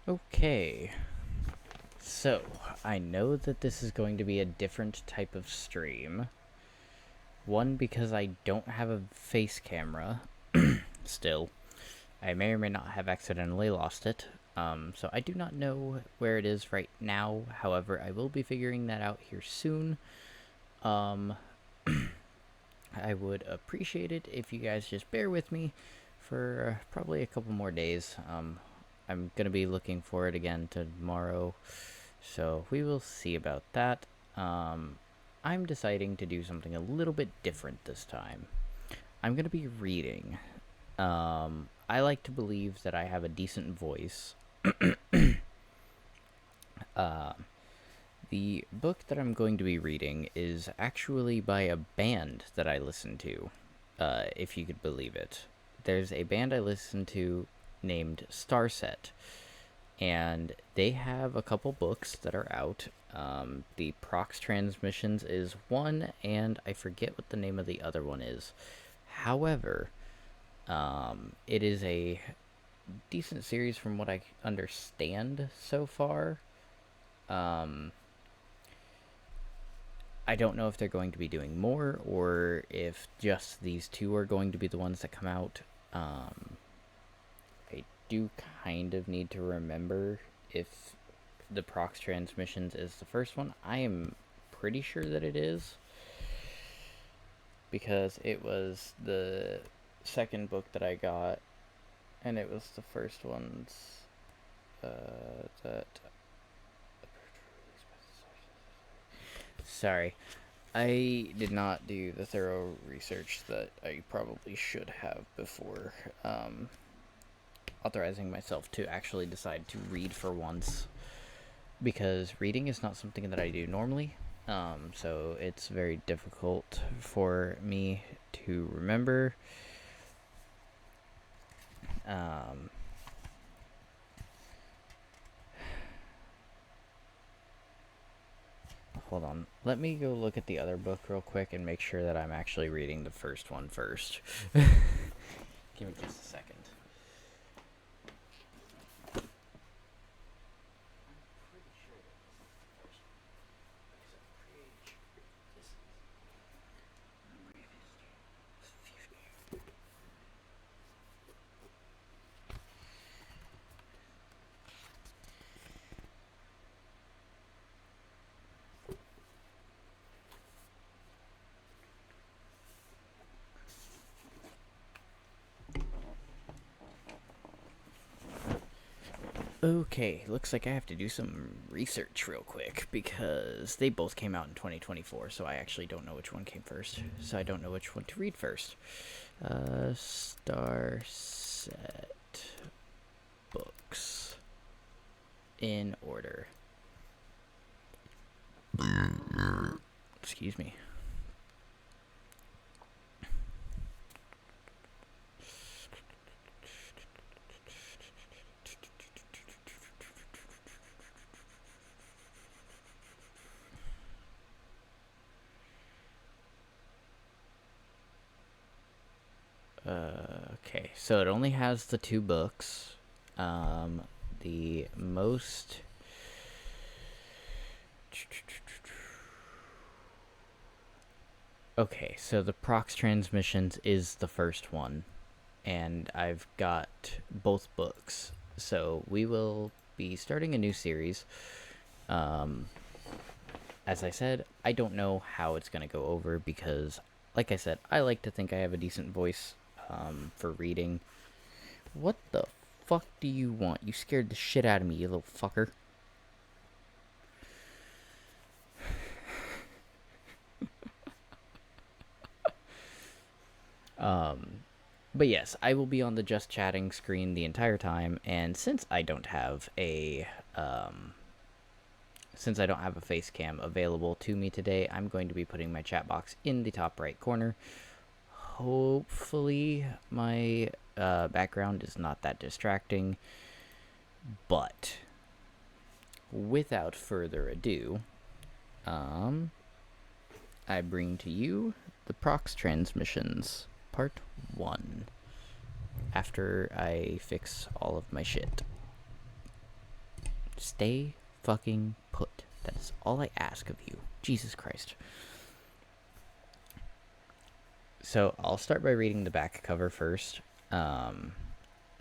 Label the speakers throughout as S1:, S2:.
S1: Okay, so I know that this is going to be a different type of stream. One, because I don't have a face camera still. I may or may not have accidentally lost it. So I do not know where it is right now. However, I will be figuring that out here soon. Um, I would appreciate it if you guys just bear with me for probably a couple more days. I'm going to be looking for it again tomorrow, so we will see about that. I'm deciding to do something a little bit different this time. I'm going to be reading. I like to believe that I have a decent voice. Uh, the book that I'm going to be reading is actually by a band that I listen to, if you could believe it. There's a band I listen to named Starset, and they have a couple books that are out. The Prox Transmissions is one, and I forget what the name of the other one is. However, it is a decent series from what I understand so far. I don't know if they're going to be doing more or if just these two are going to be the ones that come out. I do kind of need to remember if the Prox Transmissions is the first one. I am pretty sure that it is, because it was the second book that I got, and it was the first ones that. Sorry, I did not do the thorough research that I probably should have before authorizing myself to actually decide to read for once, because reading is not something that I do normally. So it's very difficult for me to remember. Hold on. Let me go look at the other book real quick and make sure that I'm actually reading the first one first. Give me just a second. Okay, looks like I have to do some research real quick because they both came out in 2024, so I actually don't know which one came first. So I don't know which one to read first. Star Set books in order. Excuse me. Okay, so it only has the two books. The most. Okay, so the Prox Transmissions is the first one, and I've got both books. So we will be starting a new series. As I said, I don't know how it's going to go over because, like I said, I like to think I have a decent voice for reading. What the fuck do you want? You scared the shit out of me, you little fucker. But yes, I will be on the just chatting screen the entire time, and since I don't have a face cam available to me today, I'm going to be putting my chat box in the top right corner. Hopefully my background is not that distracting, but without further ado, I bring to you the Prox Transmissions Part 1, after I fix all of my shit. Stay fucking put. That is all I ask of you. Jesus Christ. So I'll start by reading the back cover first.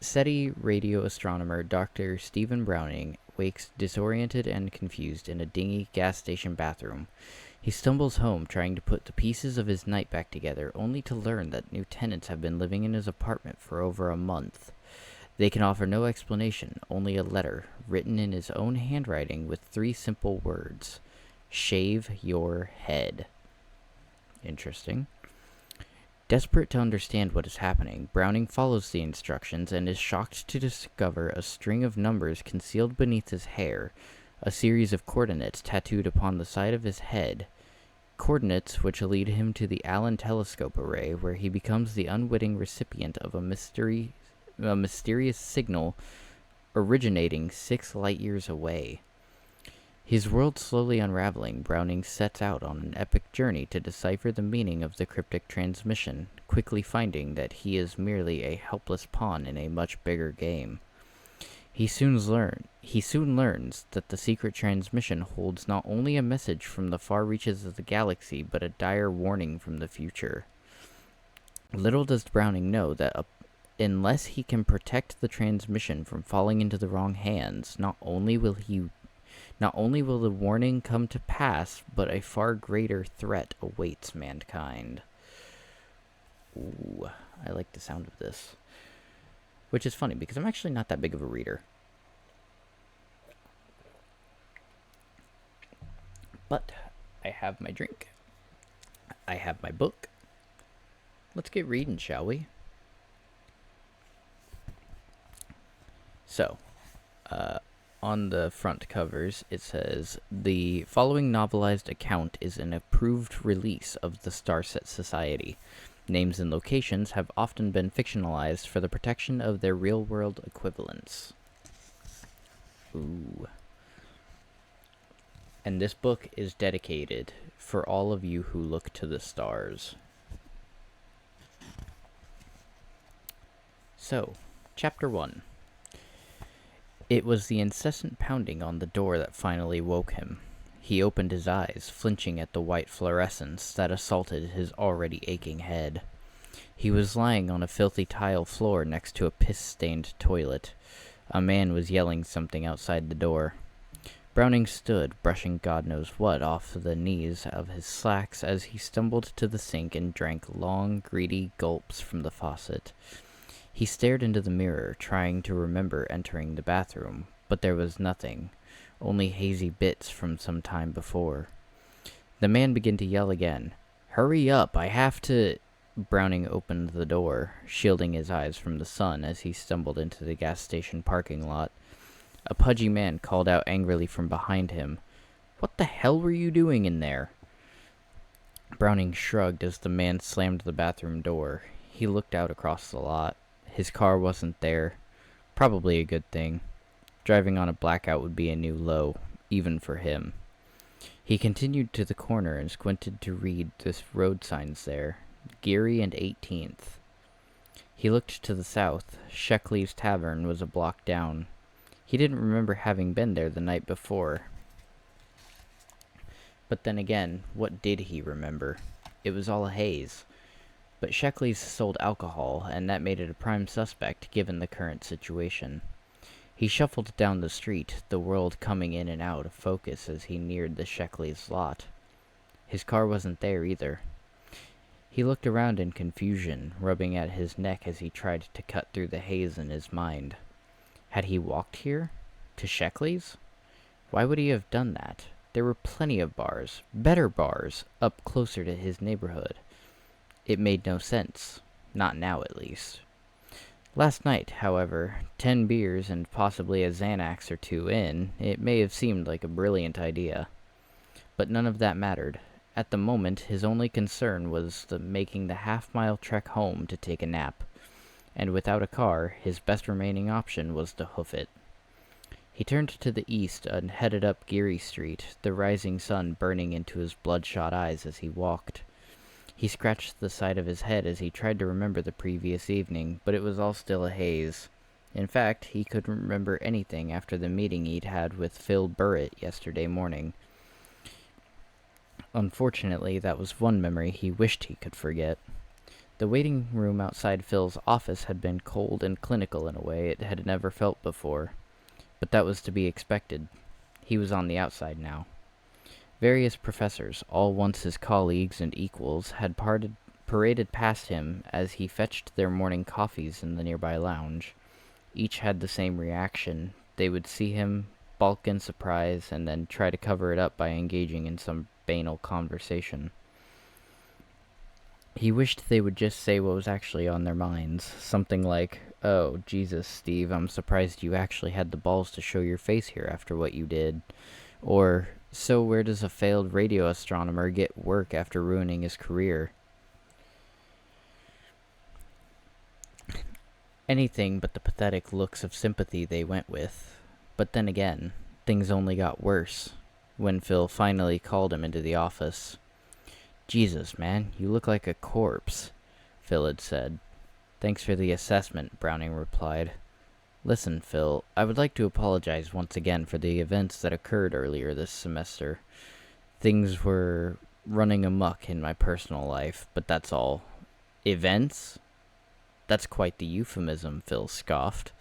S1: SETI radio astronomer Dr. Stephen Browning wakes disoriented and confused in a dingy gas station bathroom. He stumbles home trying to put the pieces of his night back together, only to learn that new tenants have been living in his apartment for over a month. They can offer no explanation, only a letter, written in his own handwriting with 3 simple words. Shave your head. Interesting. Desperate to understand what is happening, Browning follows the instructions and is shocked to discover a string of numbers concealed beneath his hair, a series of coordinates tattooed upon the side of his head. Coordinates which lead him to the Allen telescope array, where he becomes the unwitting recipient of a mysterious signal originating 6 light-years away. His world slowly unraveling, Browning sets out on an epic journey to decipher the meaning of the cryptic transmission, quickly finding that he is merely a helpless pawn in a much bigger game. He soon learns that the secret transmission holds not only a message from the far reaches of the galaxy, but a dire warning from the future. Little does Browning know that unless he can protect the transmission from falling into the wrong hands, not only will the warning come to pass, but a far greater threat awaits mankind. Ooh, I like the sound of this. Which is funny, because I'm actually not that big of a reader. But I have my drink. I have my book. Let's get reading, shall we? So, on the front covers, it says, the following novelized account is an approved release of the Starset Society. Names and locations have often been fictionalized for the protection of their real-world equivalents. Ooh. And this book is dedicated for all of you who look to the stars. So, Chapter 1. It was the incessant pounding on the door that finally woke him. He opened his eyes, flinching at the white fluorescence that assaulted his already aching head. He was lying on a filthy tile floor next to a piss-stained toilet. A man was yelling something outside the door. Browning stood, brushing God knows what off the knees of his slacks as he stumbled to the sink and drank long, greedy gulps from the faucet. He stared into the mirror, trying to remember entering the bathroom, but there was nothing, only hazy bits from some time before. The man began to yell again. "Hurry up, I have to—" Browning opened the door, shielding his eyes from the sun as he stumbled into the gas station parking lot. A pudgy man called out angrily from behind him. "What the hell were you doing in there?" Browning shrugged as the man slammed the bathroom door. He looked out across the lot. His car wasn't there. Probably a good thing. Driving on a blackout would be a new low, even for him. He continued to the corner and squinted to read the road signs there. Geary and 18th. He looked to the south. Sheckley's Tavern was a block down. He didn't remember having been there the night before. But then again, what did he remember? It was all a haze. But Sheckley's sold alcohol, and that made it a prime suspect given the current situation. He shuffled down the street, the world coming in and out of focus as he neared the Sheckley's lot. His car wasn't there either. He looked around in confusion, rubbing at his neck as he tried to cut through the haze in his mind. Had he walked here? To Sheckley's? Why would he have done that? There were plenty of bars, better bars, up closer to his neighborhood. It made no sense. Not now, at least. Last night, however, 10 beers and possibly a Xanax or 2 in, it may have seemed like a brilliant idea. But none of that mattered. At the moment, his only concern was making the half-mile trek home to take a nap. And without a car, his best remaining option was to hoof it. He turned to the east and headed up Geary Street, the rising sun burning into his bloodshot eyes as he walked. He scratched the side of his head as he tried to remember the previous evening, but it was all still a haze. In fact, he couldn't remember anything after the meeting he'd had with Phil Burritt yesterday morning. Unfortunately, that was one memory he wished he could forget. The waiting room outside Phil's office had been cold and clinical in a way it had never felt before. But that was to be expected. He was on the outside now. Various professors, all once his colleagues and equals, had paraded past him as he fetched their morning coffees in the nearby lounge. Each had the same reaction. They would see him, balk in surprise, and then try to cover it up by engaging in some banal conversation. He wished they would just say what was actually on their minds. Something like, "Oh, Jesus, Steve, I'm surprised you actually had the balls to show your face here after what you did." Or, "So where does a failed radio astronomer get work after ruining his career?" Anything but the pathetic looks of sympathy they went with. But then again, things only got worse when Phil finally called him into the office. "Jesus, man, you look like a corpse," Phil had said. "Thanks for the assessment," Browning replied. "Listen, Phil, I would like to apologize once again for the events that occurred earlier this semester. Things were running amok in my personal life, but that's all." "Events? That's quite the euphemism," Phil scoffed.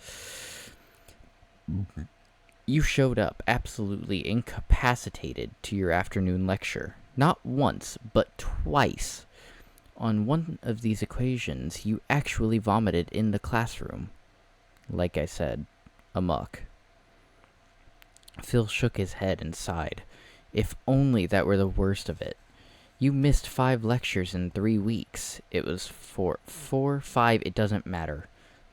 S1: "You showed up absolutely incapacitated to your afternoon lecture. Not once, but twice. On one of these occasions, you actually vomited in the classroom. Like I said, amok." Phil shook his head and sighed. If only that were the worst of it. You missed 5 lectures in 3 weeks. It was 5, it doesn't matter.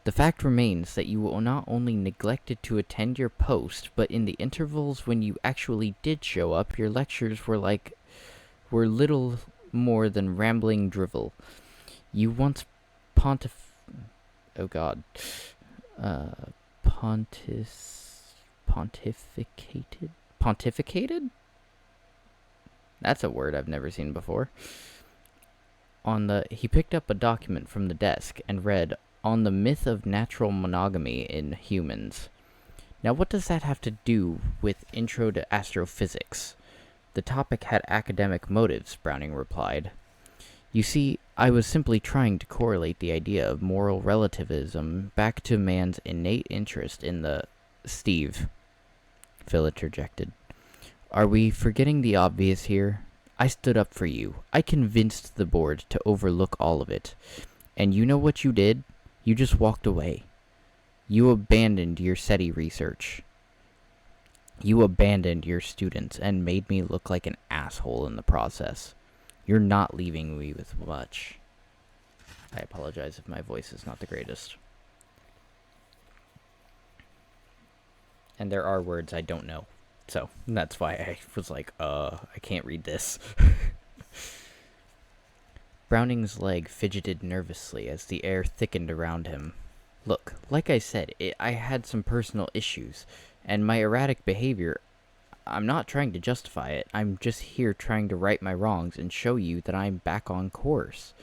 S1: The fact remains that you not only neglected to attend your post, but in the intervals when you actually did show up, your lectures were little more than rambling drivel. You once pontificated? Pontificated? That's a word I've never seen before. He picked up a document from the desk and read, "On the myth of natural monogamy in humans." Now what does that have to do with Intro to Astrophysics? The topic had academic motives, Browning replied. "You see, I was simply trying to correlate the idea of moral relativism back to man's innate interest in the—" "Steve," Phil interjected, "are we forgetting the obvious here? I stood up for you. I convinced the board to overlook all of it. And you know what you did? You just walked away. You abandoned your SETI research. You abandoned your students and made me look like an asshole in the process. You're not leaving me with much." I apologize if my voice is not the greatest. And there are words I don't know. So that's why I was like, I can't read this. Browning's leg fidgeted nervously as the air thickened around him. "Look, like I said, I had some personal issues, and my erratic behavior, I'm not trying to justify it. I'm just here trying to right my wrongs and show you that I'm back on course.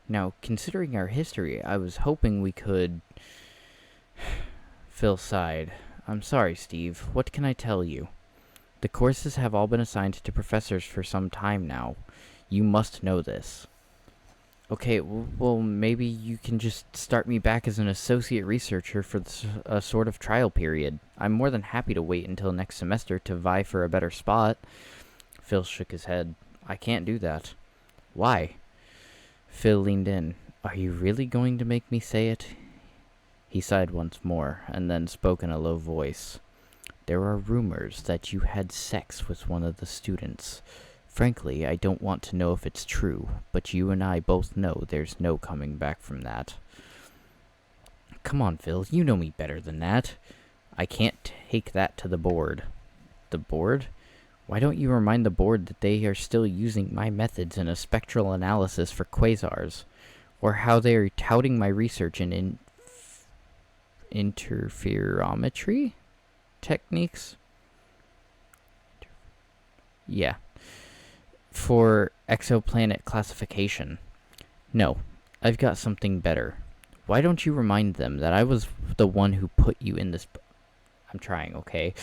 S1: Now, considering our history, I was hoping we could—" Phil sighed. "I'm sorry, Steve. What can I tell you? The courses have all been assigned to professors for some time now. You must know this." "Okay, well, maybe you can just start me back as an associate researcher for a sort of trial period. I'm more than happy to wait until next semester to vie for a better spot." Phil shook his head. "I can't do that." "Why?" Phil leaned in. "Are you really going to make me say it?" He sighed once more, and then spoke in a low voice. "There are rumors that you had sex with one of the students. Frankly, I don't want to know if it's true, but you and I both know there's no coming back from that." "Come on, Phil, you know me better than that." "I can't take that to the board." "The board? Why don't you remind the board that they are still using my methods in a spectral analysis for quasars, or how they are touting my research in interferometry techniques?" "Yeah. For exoplanet classification." "No, I've got something better. Why don't you remind them that I was the one who put you in this... I'm trying, okay?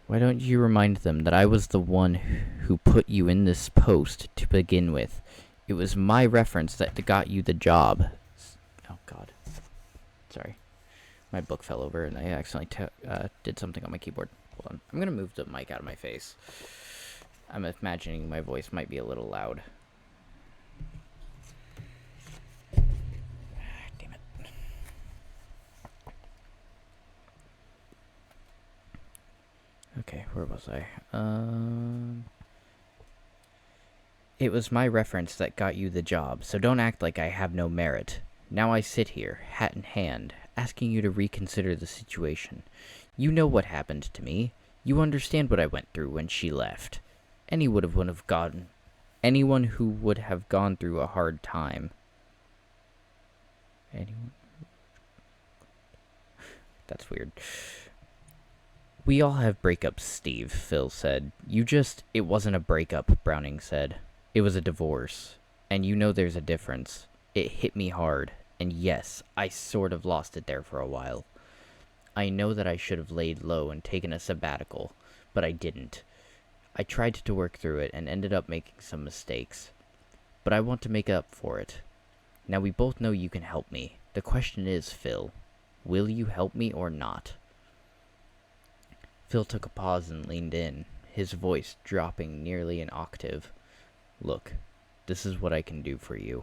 S1: Why don't you remind them that I was the one who put you in this post to begin with? It was my reference that got you the job. Oh, God. Sorry. My book fell over and I accidentally did something on my keyboard. Hold on. I'm going to move the mic out of my face. I'm imagining my voice might be a little loud. Damn it. Okay, where was I? It was my reference that got you the job, so don't act like I have no merit. Now I sit here, hat in hand, asking you to reconsider the situation. You know what happened to me. You understand what I went through when she left. Anyone who would have gone through a hard time. Anyone? That's weird. We all have breakups, Steve, Phil said. It wasn't a breakup, Browning said. It was a divorce. And you know there's a difference. It hit me hard. And yes, I sort of lost it there for a while. I know that I should have laid low and taken a sabbatical, but I didn't. I tried to work through it and ended up making some mistakes. But I want to make up for it. Now we both know you can help me. The question is, Phil, will you help me or not? Phil took a pause and leaned in, his voice dropping nearly an octave. Look, this is what I can do for you.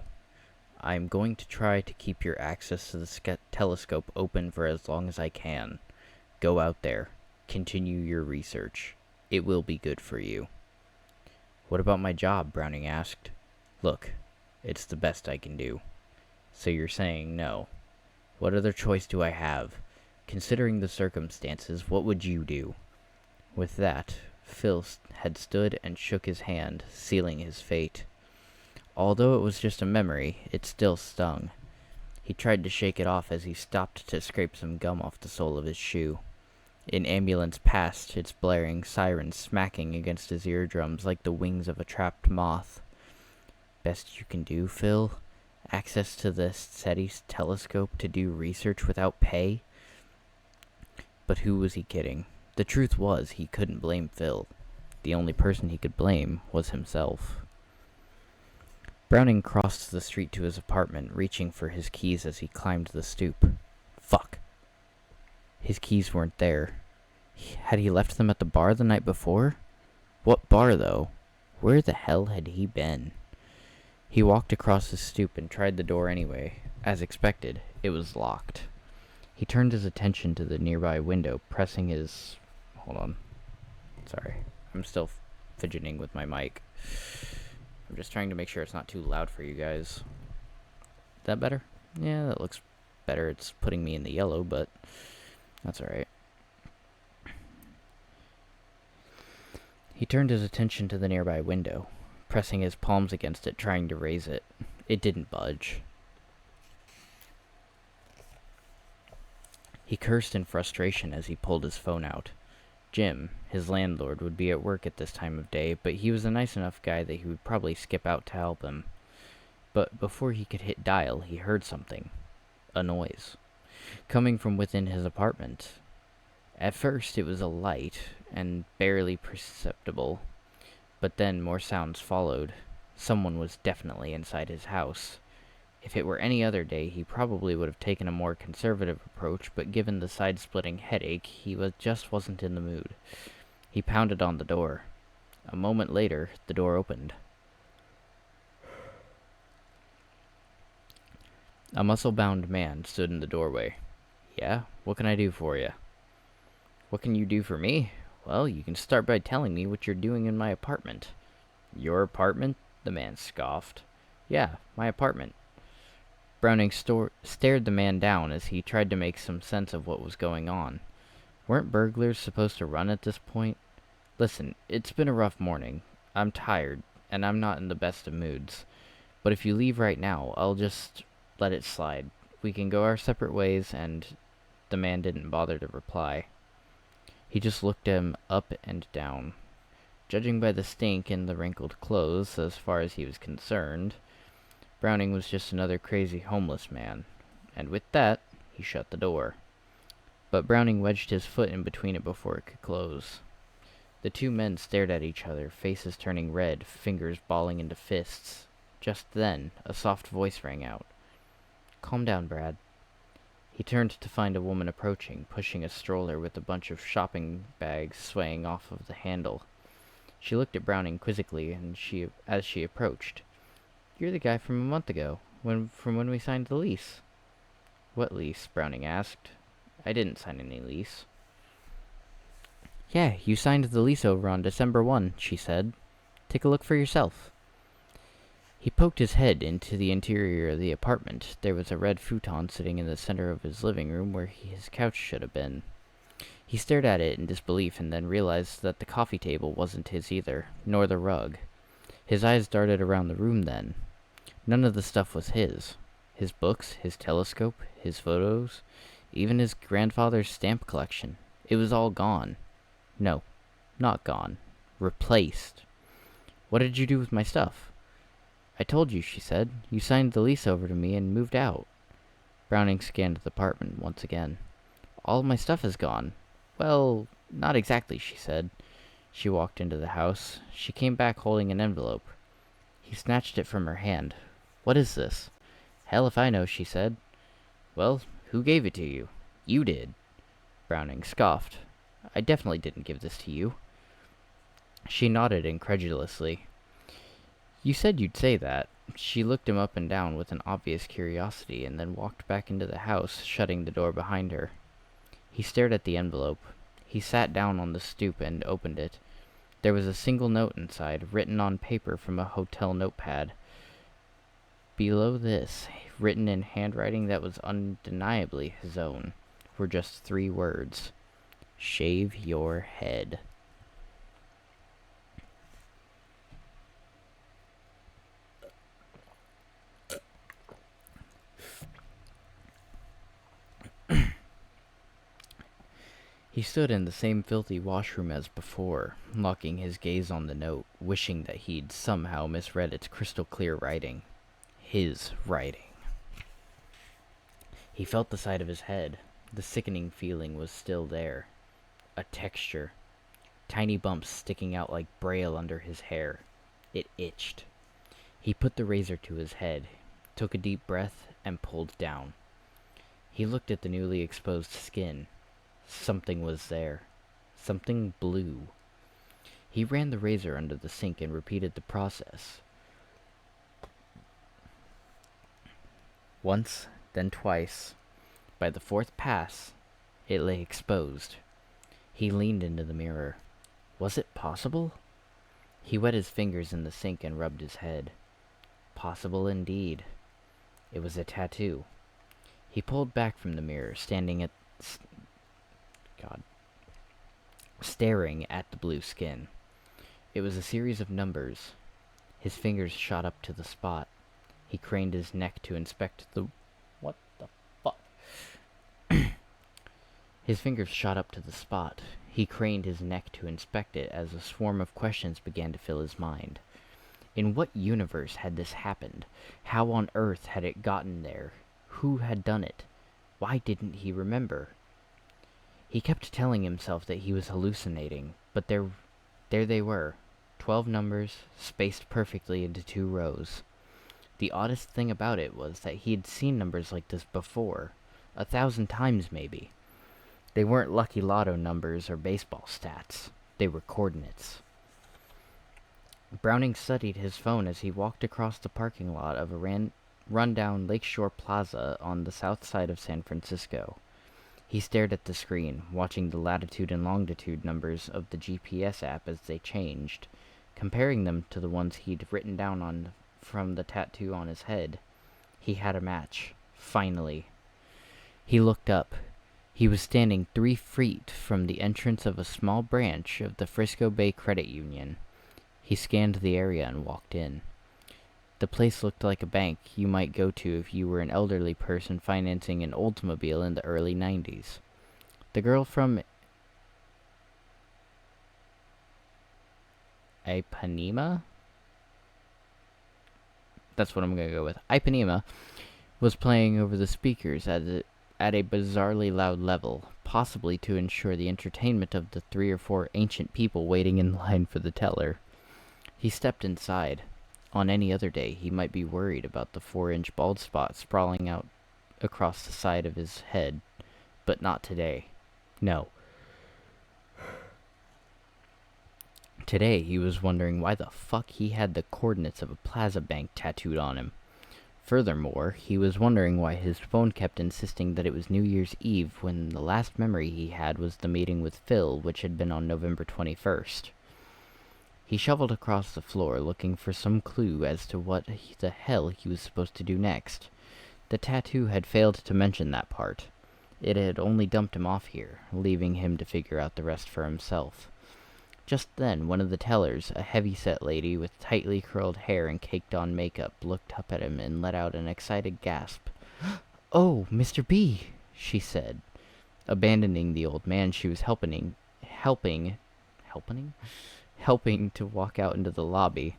S1: I'm going to try to keep your access to the telescope open for as long as I can. Go out there. Continue your research. It will be good for you. What about my job? Browning asked. Look, it's the best I can do. So you're saying no. What other choice do I have? Considering the circumstances, what would you do? With that, Phil had stood and shook his hand, sealing his fate. Although it was just a memory, it still stung. He tried to shake it off as he stopped to scrape some gum off the sole of his shoe. An ambulance passed, its blaring sirens smacking against his eardrums like the wings of a trapped moth. Best you can do, Phil? Access to the SETI telescope to do research without pay? But who was he kidding? The truth was, he couldn't blame Phil. The only person he could blame was himself. Browning crossed the street to his apartment, reaching for his keys as he climbed the stoop. Fuck. His keys weren't there. Had he left them at the bar the night before? What bar, though? Where the hell had he been? He walked across the stoop and tried the door anyway. As expected, it was locked. He turned his attention to the nearby window, pressing his... Hold on. Sorry. I'm still fidgeting with my mic. I'm just trying to make sure it's not too loud for you guys. Is that better? Yeah, that looks better. It's putting me in the yellow, but that's alright. He turned his attention to the nearby window, pressing his palms against it, trying to raise it. It didn't budge. He cursed in frustration as he pulled his phone out. Jim, his landlord, would be at work at this time of day, but he was a nice enough guy that he would probably skip out to help him. But before he could hit dial, he heard something. A noise. Coming from within his apartment. At first it was a light, and barely perceptible. But then more sounds followed. Someone was definitely inside his house. If it were any other day, he probably would have taken a more conservative approach, but given the side-splitting headache, he just wasn't in the mood. He pounded on the door. A moment later, the door opened. A muscle-bound man stood in the doorway. Yeah, what can I do for you? What can you do for me? Well, you can start by telling me what you're doing in my apartment. Your apartment? The man scoffed. Yeah, my apartment. Browning stared the man down as he tried to make some sense of what was going on. Weren't burglars supposed to run at this point? Listen, it's been a rough morning. I'm tired, and I'm not in the best of moods. But if you leave right now, I'll just let it slide. We can go our separate ways, and the man didn't bother to reply. He just looked him up and down. Judging by the stink and the wrinkled clothes, as far as he was concerned, Browning was just another crazy homeless man. And with that, he shut the door. But Browning wedged his foot in between it before it could close. The two men stared at each other, faces turning red, fingers balling into fists. Just then, a soft voice rang out. "Calm down, Brad." He turned to find a woman approaching, pushing a stroller with a bunch of shopping bags swaying off of the handle. She looked at Browning quizzically as she approached. "You're the guy from a month ago, from when we signed the lease." "What lease?" Browning asked. "I didn't sign any lease." "Yeah, you signed the lease over on December 1, she said. "Take a look for yourself." He poked his head into the interior of the apartment. There was a red futon sitting in the center of his living room where his couch should have been. He stared at it in disbelief and then realized that the coffee table wasn't his either, nor the rug. His eyes darted around the room then. None of the stuff was his. His books, his telescope, his photos, even his grandfather's stamp collection. It was all gone. No, not gone. Replaced. "What did you do with my stuff?" "I told you," she said. "You signed the lease over to me and moved out." Browning scanned the apartment once again. "All my stuff is gone." "Well, not exactly," she said. She walked into the house. She came back holding an envelope. He snatched it from her hand. "What is this?" "Hell if I know," she said. "Well, who gave it to you?" "You did." Browning scoffed. "I definitely didn't give this to you." She nodded incredulously. "You said you'd say that." She looked him up and down with an obvious curiosity and then walked back into the house, shutting the door behind her. He stared at the envelope. He sat down on the stoop and opened it. There was a single note inside, written on paper from a hotel notepad. Below this, written in handwriting that was undeniably his own, were just 3 words. "Shave your head." He stood in the same filthy washroom as before, locking his gaze on the note, wishing that he'd somehow misread its crystal clear writing. His writing. He felt the side of his head. The sickening feeling was still there. A texture. Tiny bumps sticking out like braille under his hair. It itched. He put the razor to his head, took a deep breath, and pulled down. He looked at the newly exposed skin. Something was there. Something blue. He ran the razor under the sink and repeated the process. Once, then twice. By the 4th pass, it lay exposed. He leaned into the mirror. Was it possible? He wet his fingers in the sink and rubbed his head. Possible indeed. It was a tattoo. He pulled back from the mirror, staring at the blue skin. It was a series of numbers. His fingers shot up to the spot. He craned his neck to inspect the... What the fuck? His fingers shot up to the spot. He craned his neck to inspect it as a swarm of questions began to fill his mind. In what universe had this happened? How on earth had it gotten there? Who had done it? Why didn't he remember? He kept telling himself that he was hallucinating, but there they were. 12 numbers, spaced perfectly into 2 rows. The oddest thing about it was that he had seen numbers like this before. 1,000 times, maybe. They weren't lucky lotto numbers or baseball stats. They were coordinates. Browning studied his phone as he walked across the parking lot of a rundown Lakeshore Plaza on the south side of San Francisco. He stared at the screen, watching the latitude and longitude numbers of the GPS app as they changed, comparing them to the ones he'd written down from the tattoo on his head. He had a match. Finally. He looked up. He was standing 3 feet from the entrance of a small branch of the Frisco Bay Credit Union. He scanned the area and walked in. The place looked like a bank you might go to if you were an elderly person financing an Oldsmobile in the early 90s. The girl from Ipanema? That's what I'm going to go with. Ipanema was playing over the speakers at a bizarrely loud level, possibly to ensure the entertainment of the 3 or 4 ancient people waiting in line for the teller. He stepped inside. On any other day, he might be worried about the 4-inch bald spot sprawling out across the side of his head, but not today. No. Today, he was wondering why the fuck he had the coordinates of a plaza bank tattooed on him. Furthermore, he was wondering why his phone kept insisting that it was New Year's Eve when the last memory he had was the meeting with Phil, which had been on November 21st. He shuffled across the floor, looking for some clue as to what the hell he was supposed to do next. The tattoo had failed to mention that part. It had only dumped him off here, leaving him to figure out the rest for himself. Just then, one of the tellers, a heavy-set lady with tightly curled hair and caked-on makeup, looked up at him and let out an excited gasp. "Oh, Mr. B," she said, abandoning the old man she was helping to walk out into the lobby.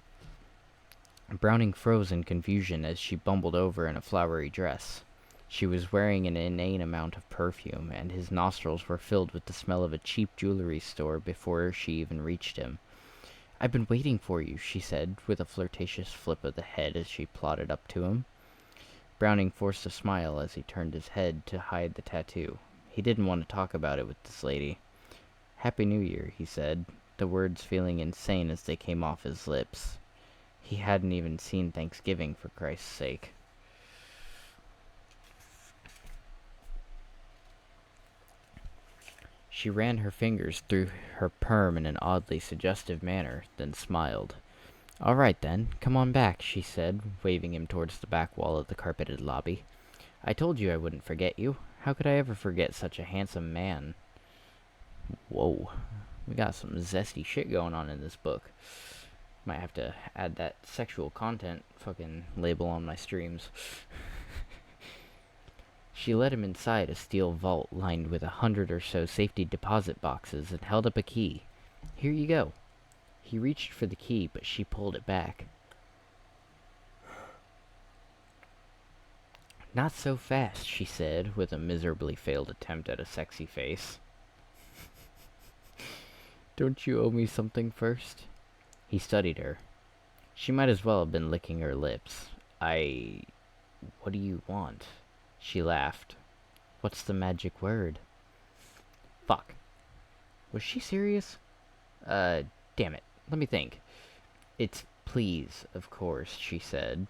S1: Browning froze in confusion as she bumbled over in a flowery dress. She was wearing an inane amount of perfume, and his nostrils were filled with the smell of a cheap jewelry store before she even reached him. "I've been waiting for you," she said, with a flirtatious flip of the head as she plodded up to him. Browning forced a smile as he turned his head to hide the tattoo. He didn't want to talk about it with this lady. "Happy New Year," he said, the words feeling insane as they came off his lips. He hadn't even seen Thanksgiving, for Christ's sake. She ran her fingers through her perm in an oddly suggestive manner, then smiled. "All right, then. Come on back," she said, waving him towards the back wall of the carpeted lobby. "I told you I wouldn't forget you. How could I ever forget such a handsome man?" Whoa. We got some zesty shit going on in this book. Might have to add that sexual content fucking label on my streams. She led him inside a steel vault lined with 100 or so safety deposit boxes and held up a key. "Here you go." He reached for the key, but she pulled it back. "Not so fast," she said, with a miserably failed attempt at a sexy face. "Don't you owe me something first?" He studied her. She might as well have been licking her lips. What do you want?" She laughed. "What's the magic word?" Fuck. Was she serious? Damn it. Let me think. "It's please, of course," she said,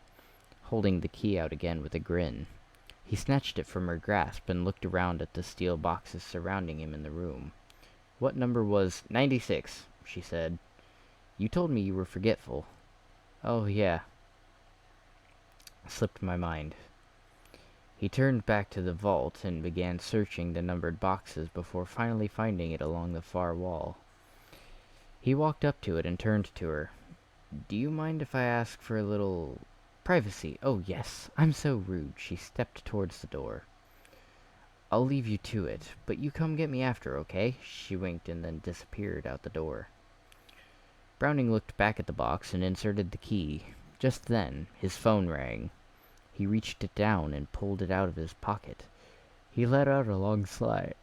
S1: holding the key out again with a grin. He snatched it from her grasp and looked around at the steel boxes surrounding him in the room. What number was 96, she said. "You told me you were forgetful." "Oh, yeah. Slipped my mind." He turned back to the vault and began searching the numbered boxes before finally finding it along the far wall. He walked up to it and turned to her. "Do you mind if I ask for a little privacy?" "Oh, yes. I'm so rude." She stepped towards the door. "I'll leave you to it, but you come get me after, okay?" She winked and then disappeared out the door. Browning looked back at the box and inserted the key. Just then, his phone rang. He reached it down and pulled it out of his pocket. He let out a long sigh.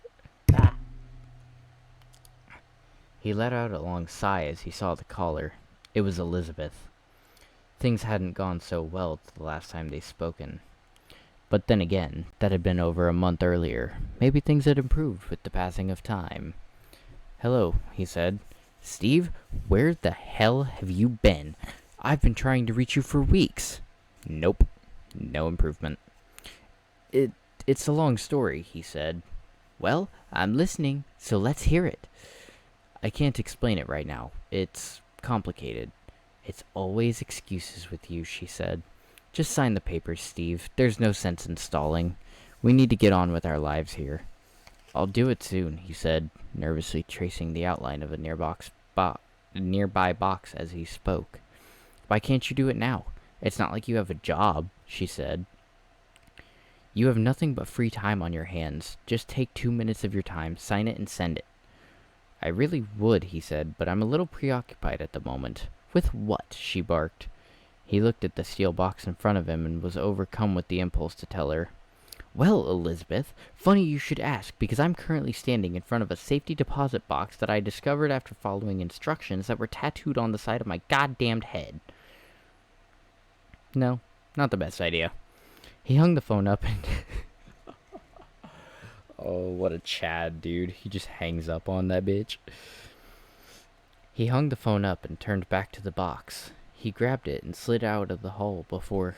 S1: As he saw the caller. It was Elizabeth. Things hadn't gone so well the last time they'd spoken. But then again, that had been over a month earlier. Maybe things had improved with the passing of time. "Hello," he said. "Steve, where the hell have you been? I've been trying to reach you for weeks." "Nope. No improvement." It's a long story," he said. "Well, I'm listening, so let's hear it." "I can't explain it right now. It's complicated." "It's always excuses with you," she said. "Just sign the papers, Steve. There's no sense in stalling. We need to get on with our lives here." "I'll do it soon," he said, nervously tracing the outline of a nearby box as he spoke. "Why can't you do it now? It's not like you have a job," she said. "You have nothing but free time on your hands. Just take 2 minutes of your time, sign it, and send it." I really would, he said, but I'm a little preoccupied at the moment. With what? She barked. He looked at the steel box in front of him and was overcome with the impulse to tell her. Well, Elizabeth, funny you should ask, because I'm currently standing in front of a safety deposit box that I discovered after following instructions that were tattooed on the side of my goddamned head. No, not the best idea. He hung the phone up and... Oh, what a Chad, dude. He just hangs up on that bitch. He hung the phone up and turned back to the box. He grabbed it and slid out of the hall before...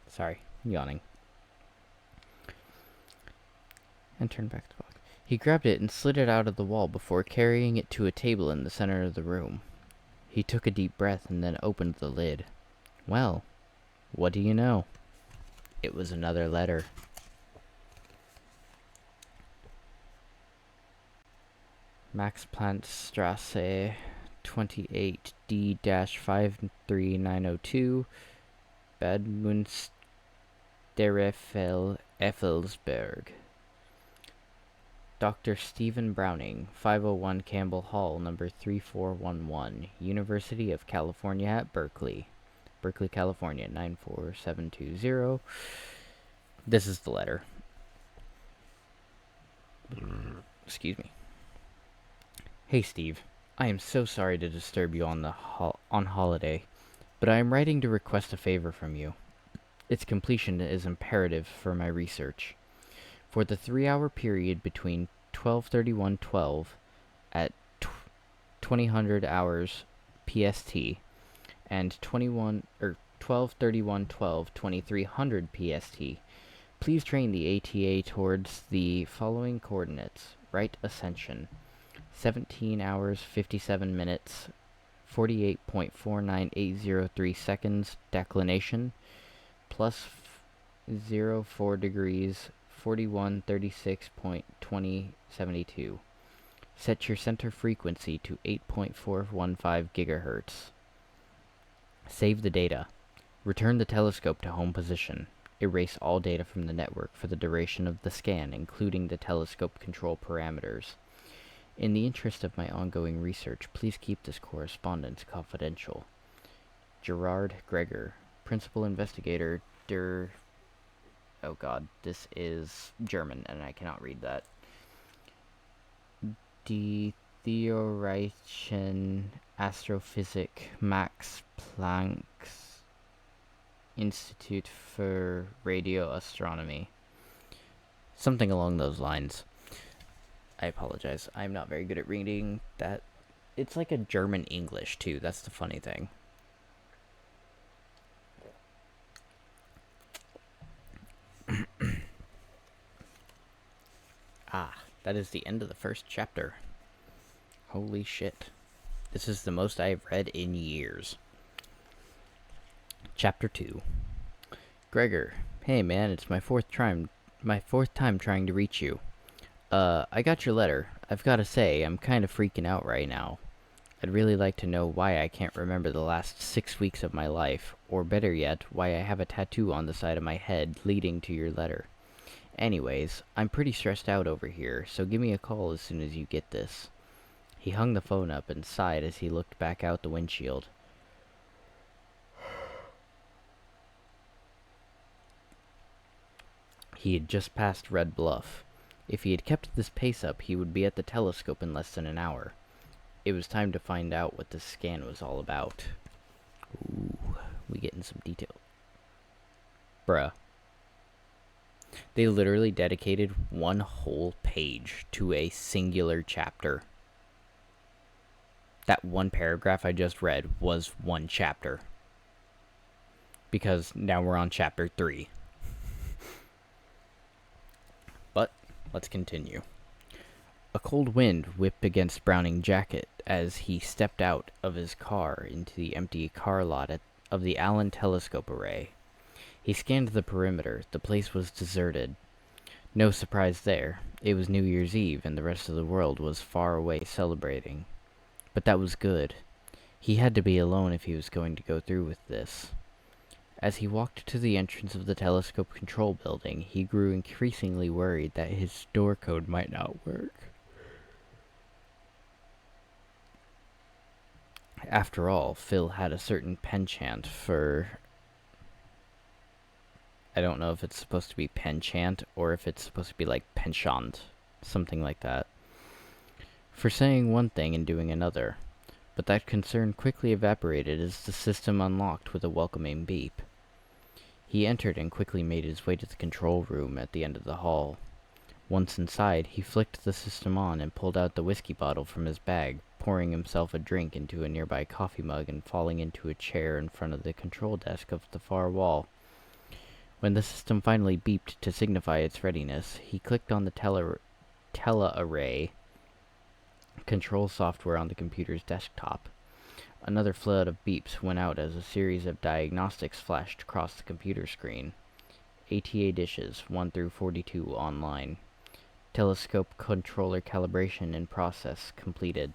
S1: Sorry, yawning. And turned back to the box. He grabbed it and slid it out of the wall before carrying it to a table in the center of the room. He took a deep breath and then opened the lid. Well, what do you know? It was another letter. Max Planck Strasse 28D-53902 Bad Münstereffel Effelsberg. Dr. Stephen Browning, 501 Campbell Hall, number 3411, University of California at Berkeley. Berkeley, California, 94720. This is the letter. Excuse me. Hey, Steve. I am so sorry to disturb you on holiday, but I am writing to request a favor from you. Its completion is imperative for my research. For the 3-hour period between 12:31:12 at 2000 hours PST and 12:31:12 2300 PST, please train the ATA towards the following coordinates. Right ascension, 17 hours 57 minutes 48.49803 seconds. Declination, plus 04 degrees 4136.2072. Set your center frequency to 8.415 gigahertz. Save the data. Return the telescope to home position. Erase all data from the network for the duration of the scan, including the telescope control parameters. In the interest of my ongoing research, please keep this correspondence confidential. Gerard Greger, Principal Investigator der... Oh god, this is German, and I cannot read that. Die Theoretischen Astrophysik Max Planck Institute for Radioastronomy. Something along those lines. I apologize. I'm not very good at reading that. It's like a German English, too. That's the funny thing. That is the end of the first chapter. Holy shit. This is the most I've read in years. Chapter 2. Gregor, hey man, it's my fourth time trying to reach you. I got your letter. I've got to say, I'm kind of freaking out right now. I'd really like to know why I can't remember the last 6 weeks of my life, or better yet, why I have a tattoo on the side of my head leading to your letter. Anyways, I'm pretty stressed out over here, so give me a call as soon as you get this. He hung the phone up and sighed as he looked back out the windshield. He had just passed Red Bluff. If he had kept this pace up, he would be at the telescope in less than an hour. It was time to find out what this scan was all about. Ooh, we getting some detail. Bruh. They literally dedicated one whole page to a singular chapter. That one paragraph I just read was one chapter. Because now we're on chapter 3. But, let's continue. A cold wind whipped against Browning's jacket as he stepped out of his car into the empty car lot of the Allen Telescope Array. He scanned the perimeter. The place was deserted. No surprise there. It was New Year's Eve, and the rest of the world was far away celebrating. But that was good. He had to be alone if he was going to go through with this. As he walked to the entrance of the telescope control building, he grew increasingly worried that his door code might not work. After all, Phil had a certain penchant for... I don't know if it's supposed to be penchant or if it's supposed to be like penchant. Something like that. For saying one thing and doing another. But that concern quickly evaporated as the system unlocked with a welcoming beep. He entered and quickly made his way to the control room at the end of the hall. Once inside, he flicked the system on and pulled out the whiskey bottle from his bag, pouring himself a drink into a nearby coffee mug and falling into a chair in front of the control desk of the far wall. When the system finally beeped to signify its readiness, he clicked on the tele-array control software on the computer's desktop. Another flood of beeps went out as a series of diagnostics flashed across the computer screen. ATA dishes 1 through 42 online. Telescope controller calibration in process completed.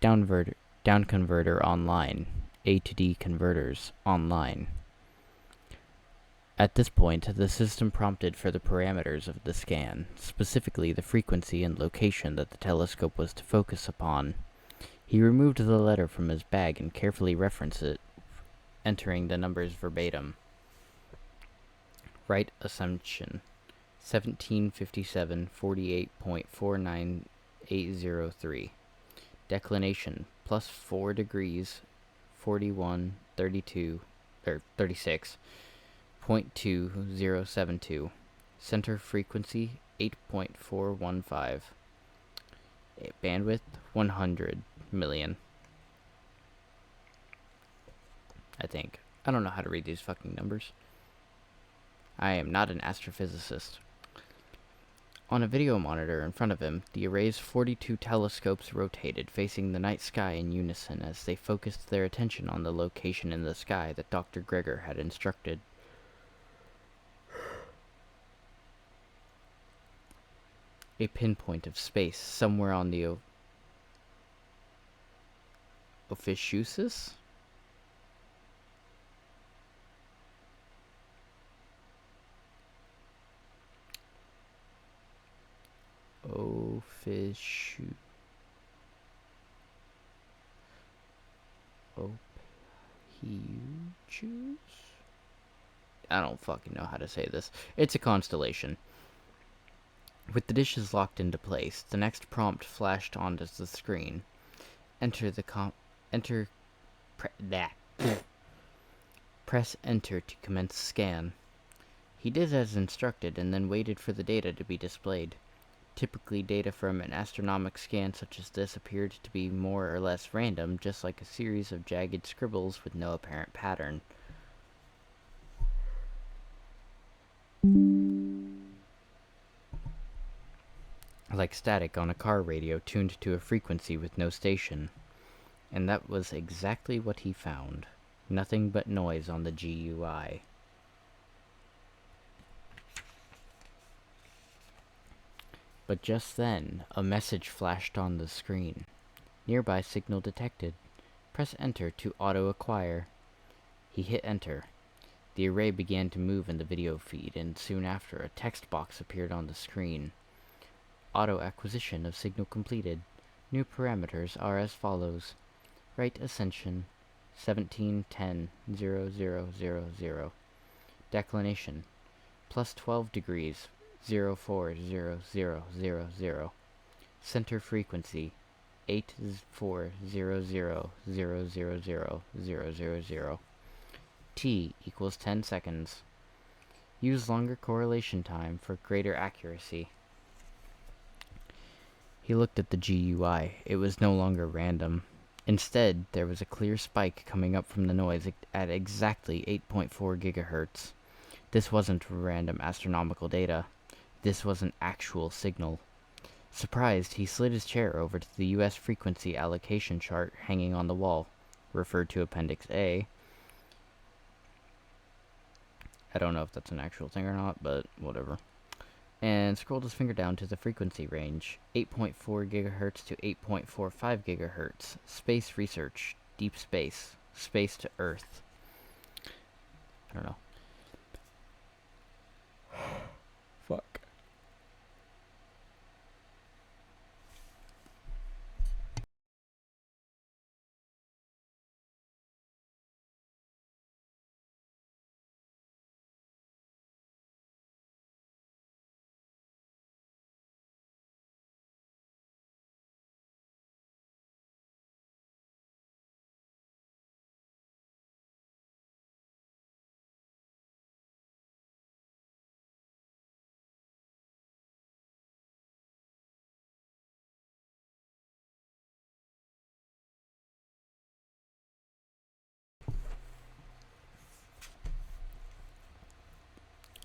S1: Down converter online. A to D converters online. At this point, the system prompted for the parameters of the scan, specifically the frequency and location that the telescope was to focus upon. He removed the letter from his bag and carefully referenced it, entering the numbers verbatim. Right assumption 1757 48.49803. Declination plus 4 degrees 41 32 36. 0.2072. Center frequency 8.415. Bandwidth 100 million. I think. I don't know how to read these fucking numbers. I am not an astrophysicist. On a video monitor in front of him, the array's 42 telescopes rotated, facing the night sky in unison as they focused their attention on the location in the sky that Dr. Gregor had instructed. A pinpoint of space somewhere on the Ophiuchus? Ophiuchus. I don't fucking know how to say this. It's a constellation. With the dishes locked into place, the next prompt flashed onto the screen. Press enter to commence scan. He did as instructed and then waited for the data to be displayed. Typically, data from an astronomic scan such as this appeared to be more or less random, just like a series of jagged scribbles with no apparent pattern. Like static on a car radio tuned to a frequency with no station. And that was exactly what he found. Nothing but noise on the GUI. But just then, a message flashed on the screen. Nearby signal detected. Press enter to auto-acquire. He hit enter. The array began to move in the video feed, and soon after, a text box appeared on the screen. Auto-acquisition of signal completed. New parameters are as follows. Right ascension 1710.0000. Declination plus 12 degrees 040000. Center frequency 84000000. T equals 10 seconds. Use longer correlation time for greater accuracy. He looked at the GUI. It was no longer random. Instead, there was a clear spike coming up from the noise at exactly 8.4 gigahertz. This wasn't random astronomical data. This was an actual signal. Surprised, he slid his chair over to the US frequency allocation chart hanging on the wall, referred to Appendix A. I don't know if that's an actual thing or not, but whatever. And scrolled his finger down to the frequency range, 8.4 gigahertz to 8.45 gigahertz. Space research, deep space, space to Earth. I don't know. Fuck.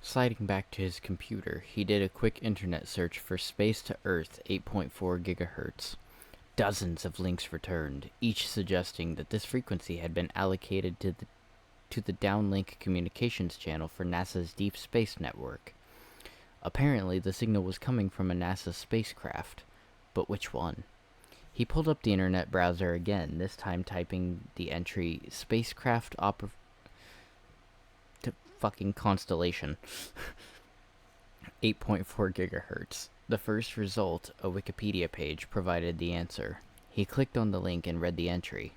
S1: Sliding back to his computer, he did a quick internet search for space to Earth 8.4 gigahertz. Dozens of links returned, each suggesting that this frequency had been allocated to the downlink communications channel for NASA's Deep Space Network. Apparently, the signal was coming from a NASA spacecraft, but which one? He pulled up the internet browser again, this time typing the entry spacecraft fucking constellation 8.4 gigahertz. The first result, a Wikipedia page, provided the answer. He clicked on the link and read the entry.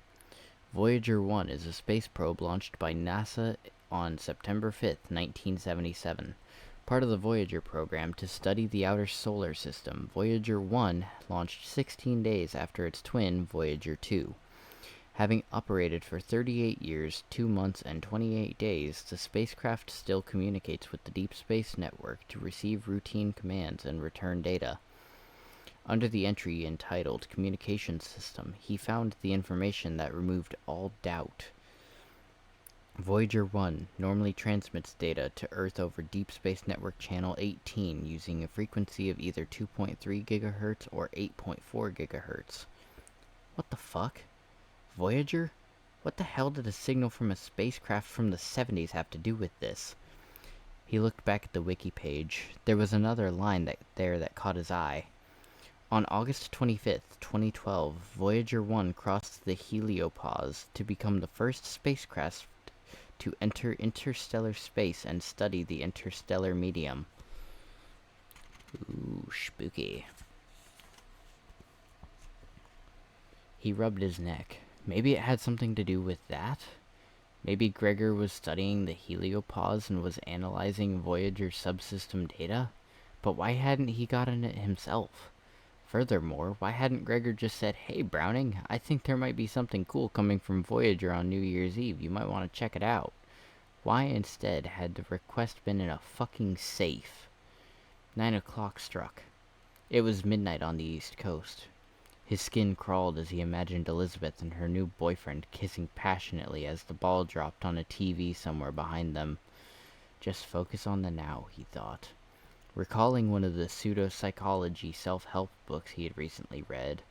S1: Voyager 1 is a space probe launched by NASA on September 5th, 1977. Part of the Voyager program to study the outer solar system, Voyager 1 launched 16 days after its twin, Voyager 2. Having operated for 38 years, 2 months, and 28 days, the spacecraft still communicates with the Deep Space Network to receive routine commands and return data. Under the entry entitled Communications System, he found the information that removed all doubt. Voyager 1 normally transmits data to Earth over Deep Space Network Channel 18 using a frequency of either 2.3 GHz or 8.4 GHz. What the fuck? Voyager? What the hell did a signal from a spacecraft from the 70s have to do with this? He looked back at the wiki page. There was another line that caught his eye. On August 25th, 2012, Voyager 1 crossed the heliopause to become the first spacecraft to enter interstellar space and study the interstellar medium. Ooh, spooky. He rubbed his neck. Maybe it had something to do with that? Maybe Gregor was studying the heliopause and was analyzing Voyager's subsystem data? But why hadn't he gotten it himself? Furthermore, why hadn't Gregor just said, "Hey Browning, I think there might be something cool coming from Voyager on New Year's Eve. You might want to check it out." Why instead had the request been in a fucking safe? 9 o'clock struck. It was midnight on the East Coast. His skin crawled as he imagined Elizabeth and her new boyfriend kissing passionately as the ball dropped on a TV somewhere behind them. Just focus on the now, he thought, recalling one of the pseudo-psychology self-help books he had recently read.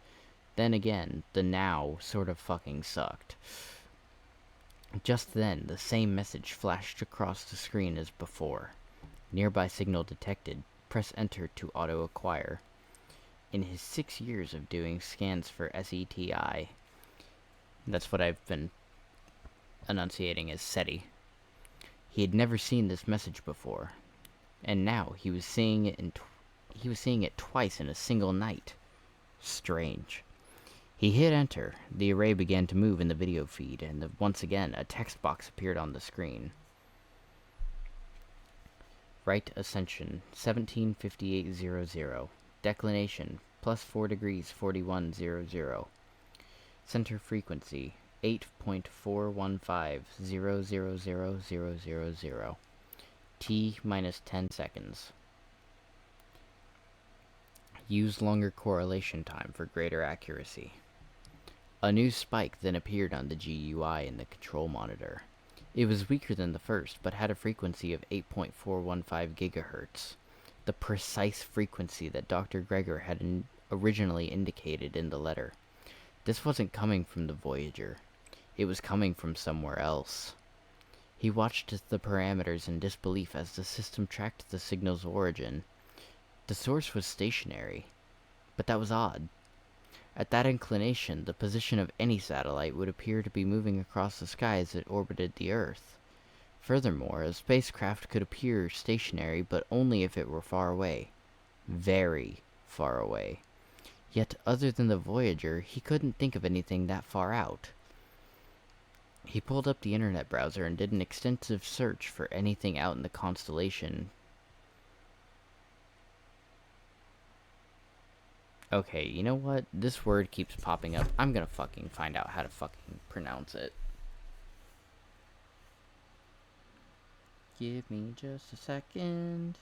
S1: Then again, the now sort of fucking sucked. Just then, the same message flashed across the screen as before. Nearby signal detected. Press enter to auto-acquire. In his 6 years of doing scans for SETI, that's what I've been enunciating as SETI, he had never seen this message before. And now he was seeing it twice in a single night. Strange. He hit enter. The array began to move in the video feed, and once again a text box appeared on the screen. Right ascension 175800. Declination +4 degrees 4100. Center frequency 8.415000000. T minus 10 seconds. Use longer correlation time for greater accuracy. A new spike then appeared on the GUI in the control monitor. It was weaker than the first, but had a frequency of 8.415 gigahertz, the precise frequency that Dr. Gregor had originally indicated in the letter. This wasn't coming from the Voyager. It was coming from somewhere else. He watched the parameters in disbelief as the system tracked the signal's origin. The source was stationary, but that was odd. At that inclination, the position of any satellite would appear to be moving across the sky as it orbited the Earth. Furthermore, a spacecraft could appear stationary, but only if it were far away. Very far away. Yet, other than the Voyager, he couldn't think of anything that far out. He pulled up the internet browser and did an extensive search for anything out in the constellation. Okay, you know what? This word keeps popping up. I'm gonna fucking find out how to fucking pronounce it. Give me just a second.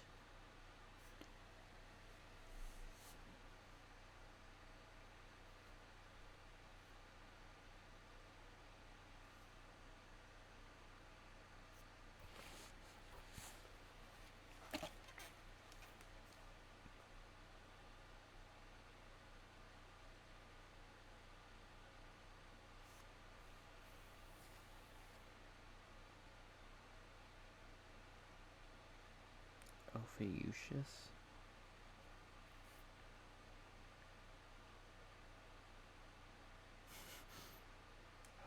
S1: Ophiuchus.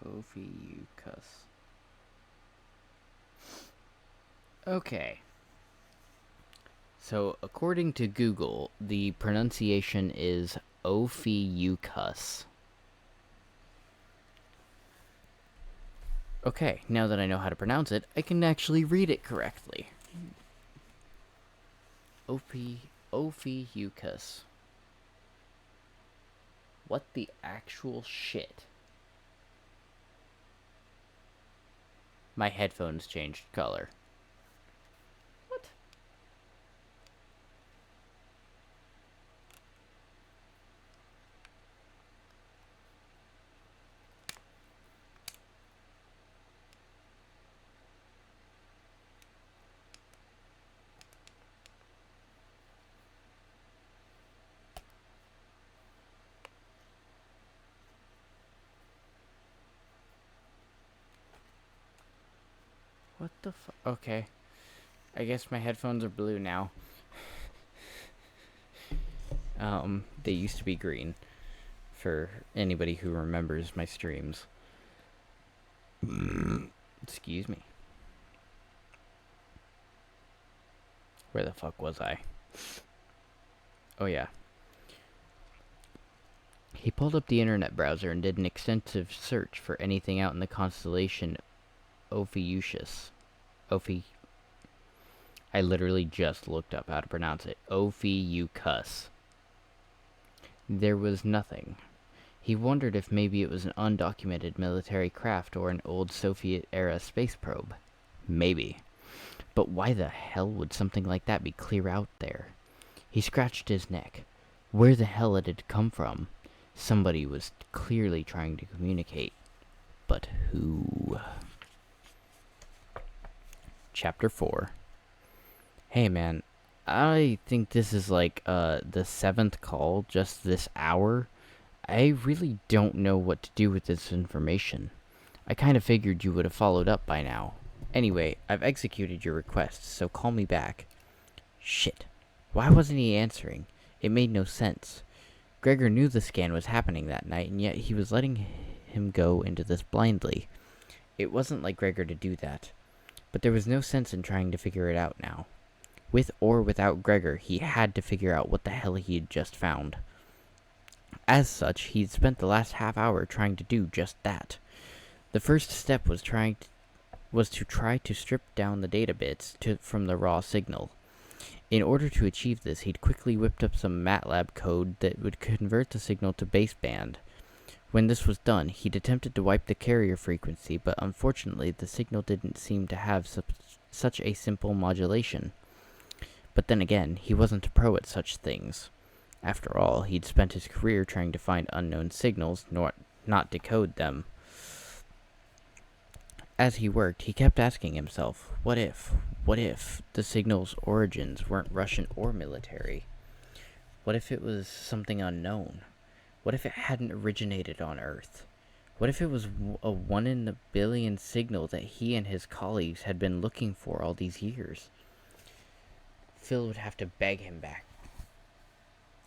S1: Ophiuchus. Okay. So, according to Google, the pronunciation is Ophiuchus. Okay, now that I know how to pronounce it, I can actually read it correctly. Ophiuchus. What the actual shit? My headphones changed color. What? What the fuck? Okay. I guess my headphones are blue now. They used to be green. For anybody who remembers my streams. Excuse me. Where the fuck was I? Oh yeah. He pulled up the internet browser and did an extensive search for anything out in the constellation Ophiuchus. I literally just looked up how to pronounce it. Ophiuchus. There was nothing. He wondered if maybe it was an undocumented military craft or an old Soviet-era space probe. Maybe. But why the hell would something like that be clear out there? He scratched his neck. Where the hell had it come from? Somebody was clearly trying to communicate. But who? Chapter 4. Hey man, I think this is like the 7th call just this hour. I really don't know what to do with this information. I kind of figured you would have followed up by now. Anyway, I've executed your request, so call me back. Shit. Why wasn't he answering? It made no sense. Gregor knew the scan was happening that night, and yet he was letting him go into this blindly. It wasn't like Gregor to do that. But there was no sense in trying to figure it out now. With or without Gregor, he had to figure out what the hell he had just found. As such, he'd spent the last half hour trying to do just that. The first step was to try to strip down the data bits from the raw signal. In order to achieve this, he'd quickly whipped up some MATLAB code that would convert the signal to baseband. When this was done, he'd attempted to wipe the carrier frequency, but unfortunately the signal didn't seem to have such a simple modulation. But then again, he wasn't a pro at such things. After all, he'd spent his career trying to find unknown signals, not decode them. As he worked, he kept asking himself, what if the signal's origins weren't Russian or military? What if it was something unknown? What if it hadn't originated on Earth? What if it was a 1 in a billion signal that he and his colleagues had been looking for all these years? Phil would have to beg him back.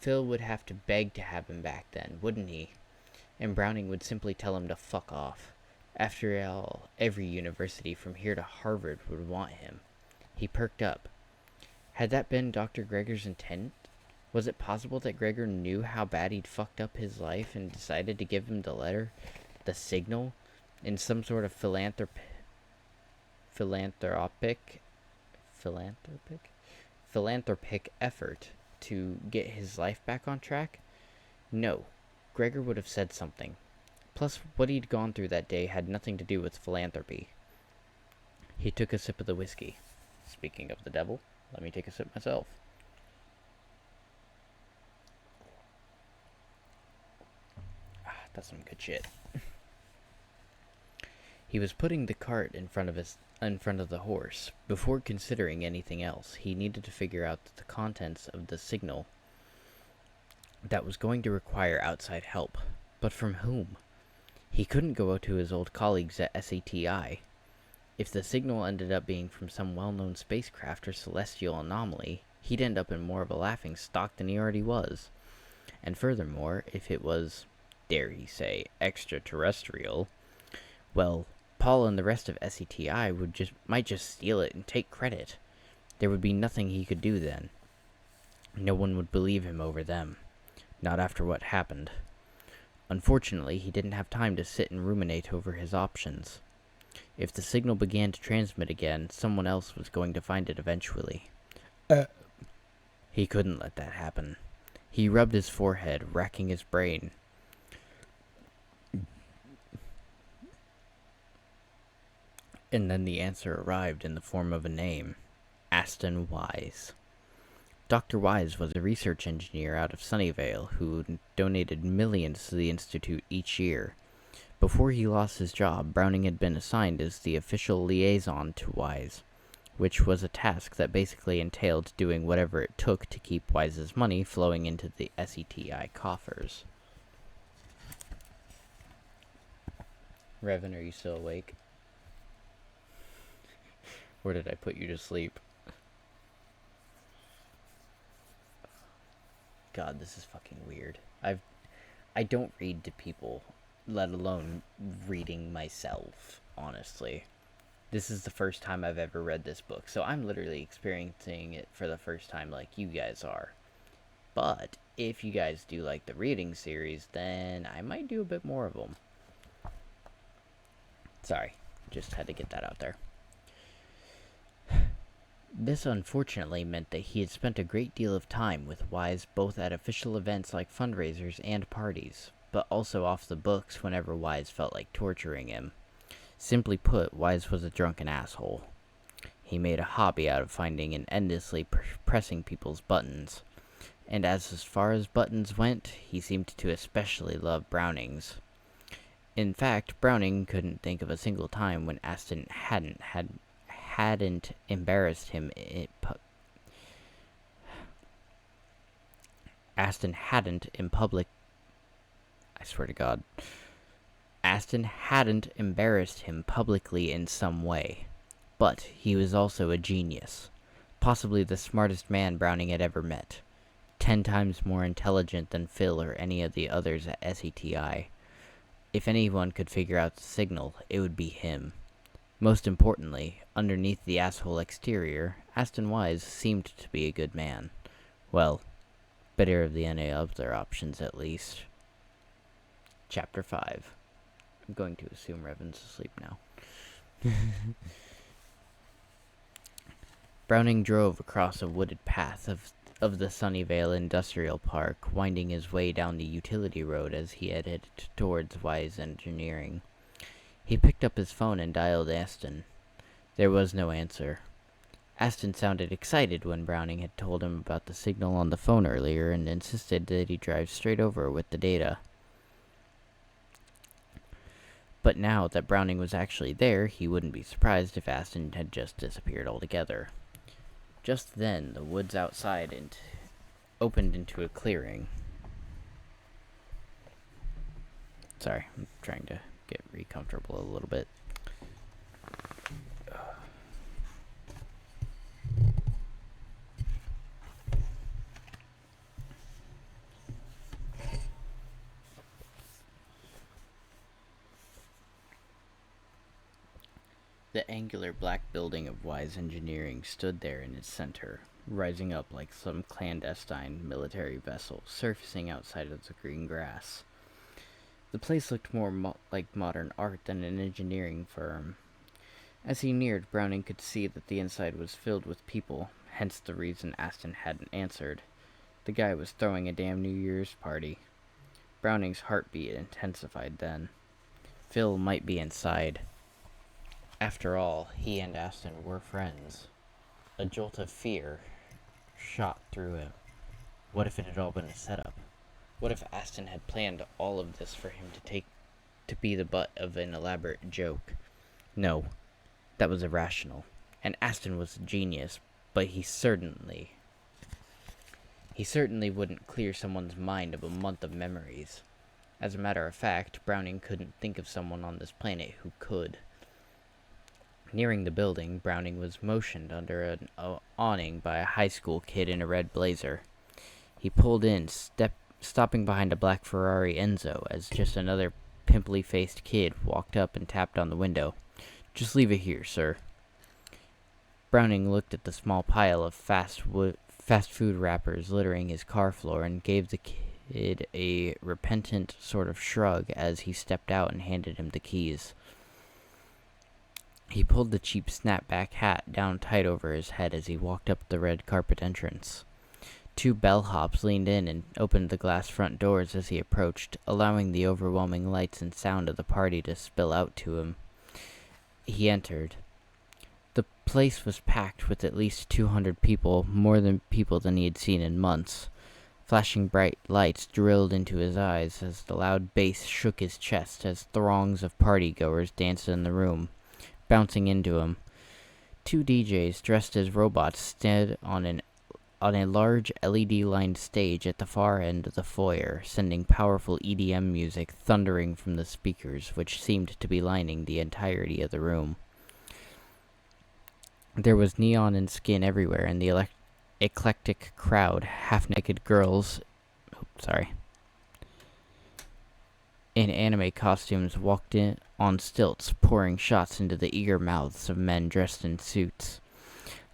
S1: Phil would have to beg to have him back then, wouldn't he? And Browning would simply tell him to fuck off. After all, every university from here to Harvard would want him. He perked up. Had that been Dr. Gregor's intent? Was it possible that Gregor knew how bad he'd fucked up his life and decided to give him the letter, the signal, in some sort of philanthropic effort to get his life back on track? No, Gregor would have said something. Plus, what he'd gone through that day had nothing to do with philanthropy. He took a sip of the whiskey. Speaking of the devil, let me take a sip myself. That's some good shit. He was putting the cart in front of the horse. Before considering anything else, he needed to figure out the contents of the signal that was going to require outside help. But from whom? He couldn't go out to his old colleagues at SATI. If the signal ended up being from some well-known spacecraft or celestial anomaly, he'd end up in more of a laughingstock than he already was. And furthermore, if it was, dare he say, extraterrestrial, well, Paul and the rest of SETI might just steal it and take credit. There would be nothing he could do then. No one would believe him over them. Not after what happened. Unfortunately, he didn't have time to sit and ruminate over his options. If the signal began to transmit again, someone else was going to find it eventually. He couldn't let that happen. He rubbed his forehead, racking his brain. And then the answer arrived in the form of a name. Aston Wise. Dr. Wise was a research engineer out of Sunnyvale who donated millions to the Institute each year. Before he lost his job, Browning had been assigned as the official liaison to Wise, which was a task that basically entailed doing whatever it took to keep Wise's money flowing into the SETI coffers. Revan, are you still awake? Or did I put you to sleep? God, this is fucking weird. I don't read to people, let alone reading myself, honestly. This is the first time I've ever read this book, so I'm literally experiencing it for the first time like you guys are. But if you guys do like the reading series, then I might do a bit more of them. Sorry, just had to get that out there. This unfortunately meant that he had spent a great deal of time with Wise both at official events like fundraisers and parties, but also off the books whenever Wise felt like torturing him. Simply put, Wise was a drunken asshole. He made a hobby out of finding and endlessly pressing people's buttons. And as far as buttons went, he seemed to especially love Browning's. In fact, Browning couldn't think of a single time when Aston hadn't embarrassed him in public. I swear to God. Aston hadn't embarrassed him publicly in some way. But he was also a genius. Possibly the smartest man Browning had ever met. 10 times more intelligent than Phil or any of the others at SETI. If anyone could figure out the signal, it would be him. Most importantly, underneath the asshole exterior, Aston Wise seemed to be a good man. Well, better of the any other options at least. Chapter 5. I'm going to assume Revan's asleep now. Browning drove across a wooded path of the Sunnyvale Industrial Park, winding his way down the utility road as he headed towards Wise Engineering. He picked up his phone and dialed Aston. There was no answer. Aston sounded excited when Browning had told him about the signal on the phone earlier and insisted that he drive straight over with the data. But now that Browning was actually there, he wouldn't be surprised if Aston had just disappeared altogether. Just then, the woods outside opened into a clearing. Sorry, I'm trying to get re-comfortable a little bit. The angular black building of Wise Engineering stood there in its center, rising up like some clandestine military vessel surfacing outside of the green grass. The place looked more like modern art than an engineering firm. As he neared, Browning could see that the inside was filled with people, hence the reason Aston hadn't answered. The guy was throwing a damn New Year's party. Browning's heartbeat intensified then. Phil might be inside. After all, he and Aston were friends. A jolt of fear shot through him. What if it had all been a setup? What if Aston had planned all of this for him to be the butt of an elaborate joke? No, that was irrational. And Aston was a genius, but he certainly wouldn't clear someone's mind of a month of memories. As a matter of fact, Browning couldn't think of someone on this planet who could. Nearing the building, Browning was motioned under an awning by a high school kid in a red blazer. He pulled in, stopping behind a black Ferrari Enzo as just another pimply-faced kid walked up and tapped on the window. "Just leave it here, sir." Browning looked at the small pile of fast food wrappers littering his car floor and gave the kid a repentant sort of shrug as he stepped out and handed him the keys. He pulled the cheap snapback hat down tight over his head as he walked up the red carpet entrance. Two bellhops leaned in and opened the glass front doors as he approached, allowing the overwhelming lights and sound of the party to spill out to him. He entered. The place was packed with at least 200 people, more people than he had seen in months. Flashing bright lights drilled into his eyes as the loud bass shook his chest as throngs of partygoers danced in the room, bouncing into him. Two DJs dressed as robots stood on a large LED-lined stage at the far end of the foyer, sending powerful EDM music thundering from the speakers, which seemed to be lining the entirety of the room. There was neon and skin everywhere, and the eclectic crowd, half-naked girls, in anime costumes walked in on stilts, pouring shots into the eager mouths of men dressed in suits.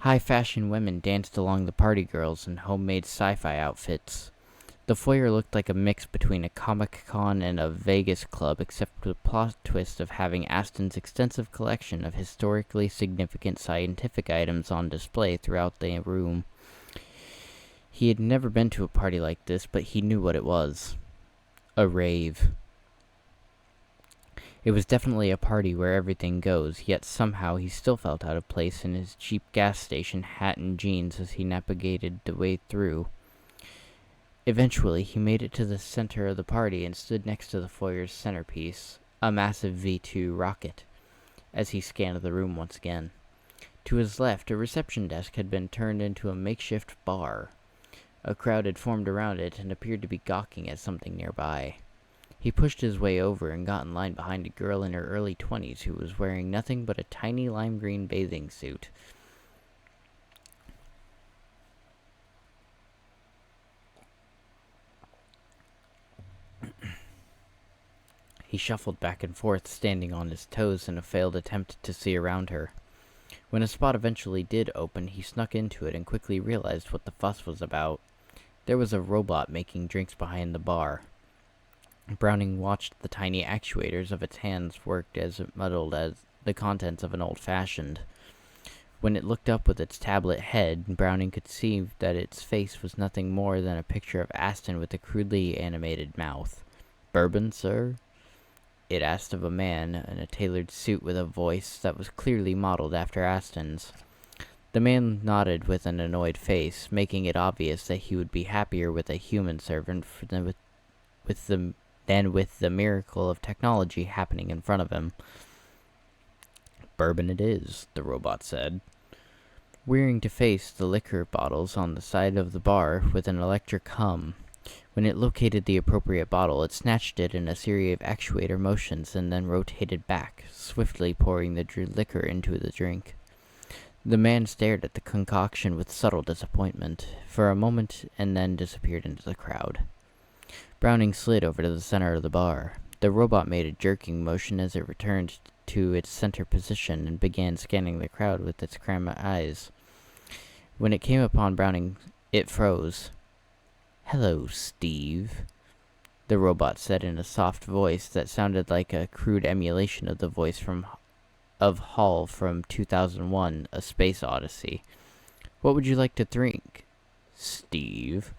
S1: High-fashion women danced along the party girls in homemade sci-fi outfits. The foyer looked like a mix between a Comic-Con and a Vegas club, except with the plot twist of having Aston's extensive collection of historically significant scientific items on display throughout the room. He had never been to a party like this, but he knew what it was. A rave. It was definitely a party where everything goes, yet somehow he still felt out of place in his cheap gas station hat and jeans as he navigated the way through. Eventually, he made it to the center of the party and stood next to the foyer's centerpiece, a massive V-2 rocket, as he scanned the room once again. To his left, a reception desk had been turned into a makeshift bar. A crowd had formed around it and appeared to be gawking at something nearby. He pushed his way over and got in line behind a girl in her early 20s who was wearing nothing but a tiny lime green bathing suit. He shuffled back and forth, standing on his toes in a failed attempt to see around her. When a spot eventually did open, he snuck into it and quickly realized what the fuss was about. There was a robot making drinks behind the bar. Browning watched the tiny actuators of its hands worked as it muddled as the contents of an old-fashioned. When it looked up with its tablet head, Browning could see that its face was nothing more than a picture of Aston with a crudely animated mouth. "Bourbon, sir?" it asked of a man in a tailored suit with a voice that was clearly modeled after Aston's. The man nodded with an annoyed face, making it obvious that he would be happier with a human servant than with the miracle of technology happening in front of him. "Bourbon it is," the robot said. Wearing to face the liquor bottles on the side of the bar with an electric hum. When it located the appropriate bottle, it snatched it in a series of actuator motions and then rotated back, swiftly pouring the liquor into the drink. The man stared at the concoction with subtle disappointment for a moment and then disappeared into the crowd. Browning slid over to the center of the bar. The robot made a jerking motion as it returned to its center position and began scanning the crowd with its camera eyes. When it came upon Browning, it froze. "Hello, Steve," the robot said in a soft voice that sounded like a crude emulation of the voice of Hall from 2001, A Space Odyssey. "What would you like to drink, Steve?"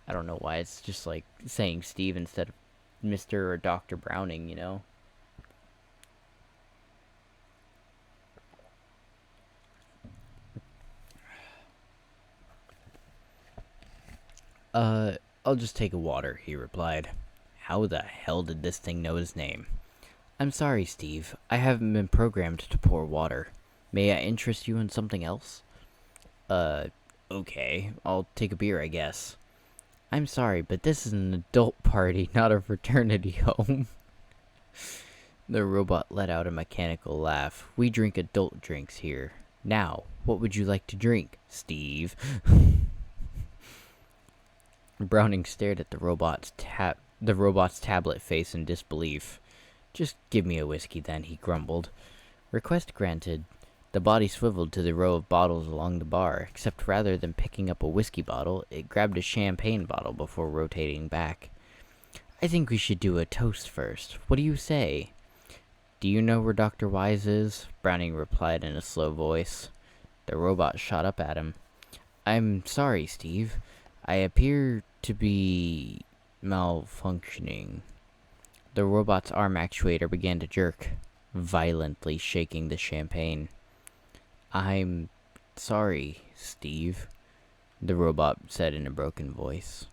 S1: I don't know why it's just like saying Steve instead of Mr. or Dr. Browning, you know? I'll just take a water," he replied. How the hell did this thing know his name? "I'm sorry, Steve. I haven't been programmed to pour water. May I interest you in something else?" Okay. I'll take a beer, I guess." "I'm sorry, but this is an adult party, not a fraternity home." The robot let out a mechanical laugh. "We drink adult drinks here. Now, what would you like to drink, Steve?" Browning stared at the robot's tablet face in disbelief. "Just give me a whiskey then," he grumbled. Request granted. The body swiveled to the row of bottles along the bar, except rather than picking up a whiskey bottle, it grabbed a champagne bottle before rotating back. "I think we should do a toast first. What do you say?" "Do you know where Dr. Wise is?" Browning replied in a slow voice. The robot shot up at him. "I'm sorry, Steve. I appear to be malfunctioning." The robot's arm actuator began to jerk, violently shaking the champagne. "I'm sorry, Steve," the robot said in a broken voice.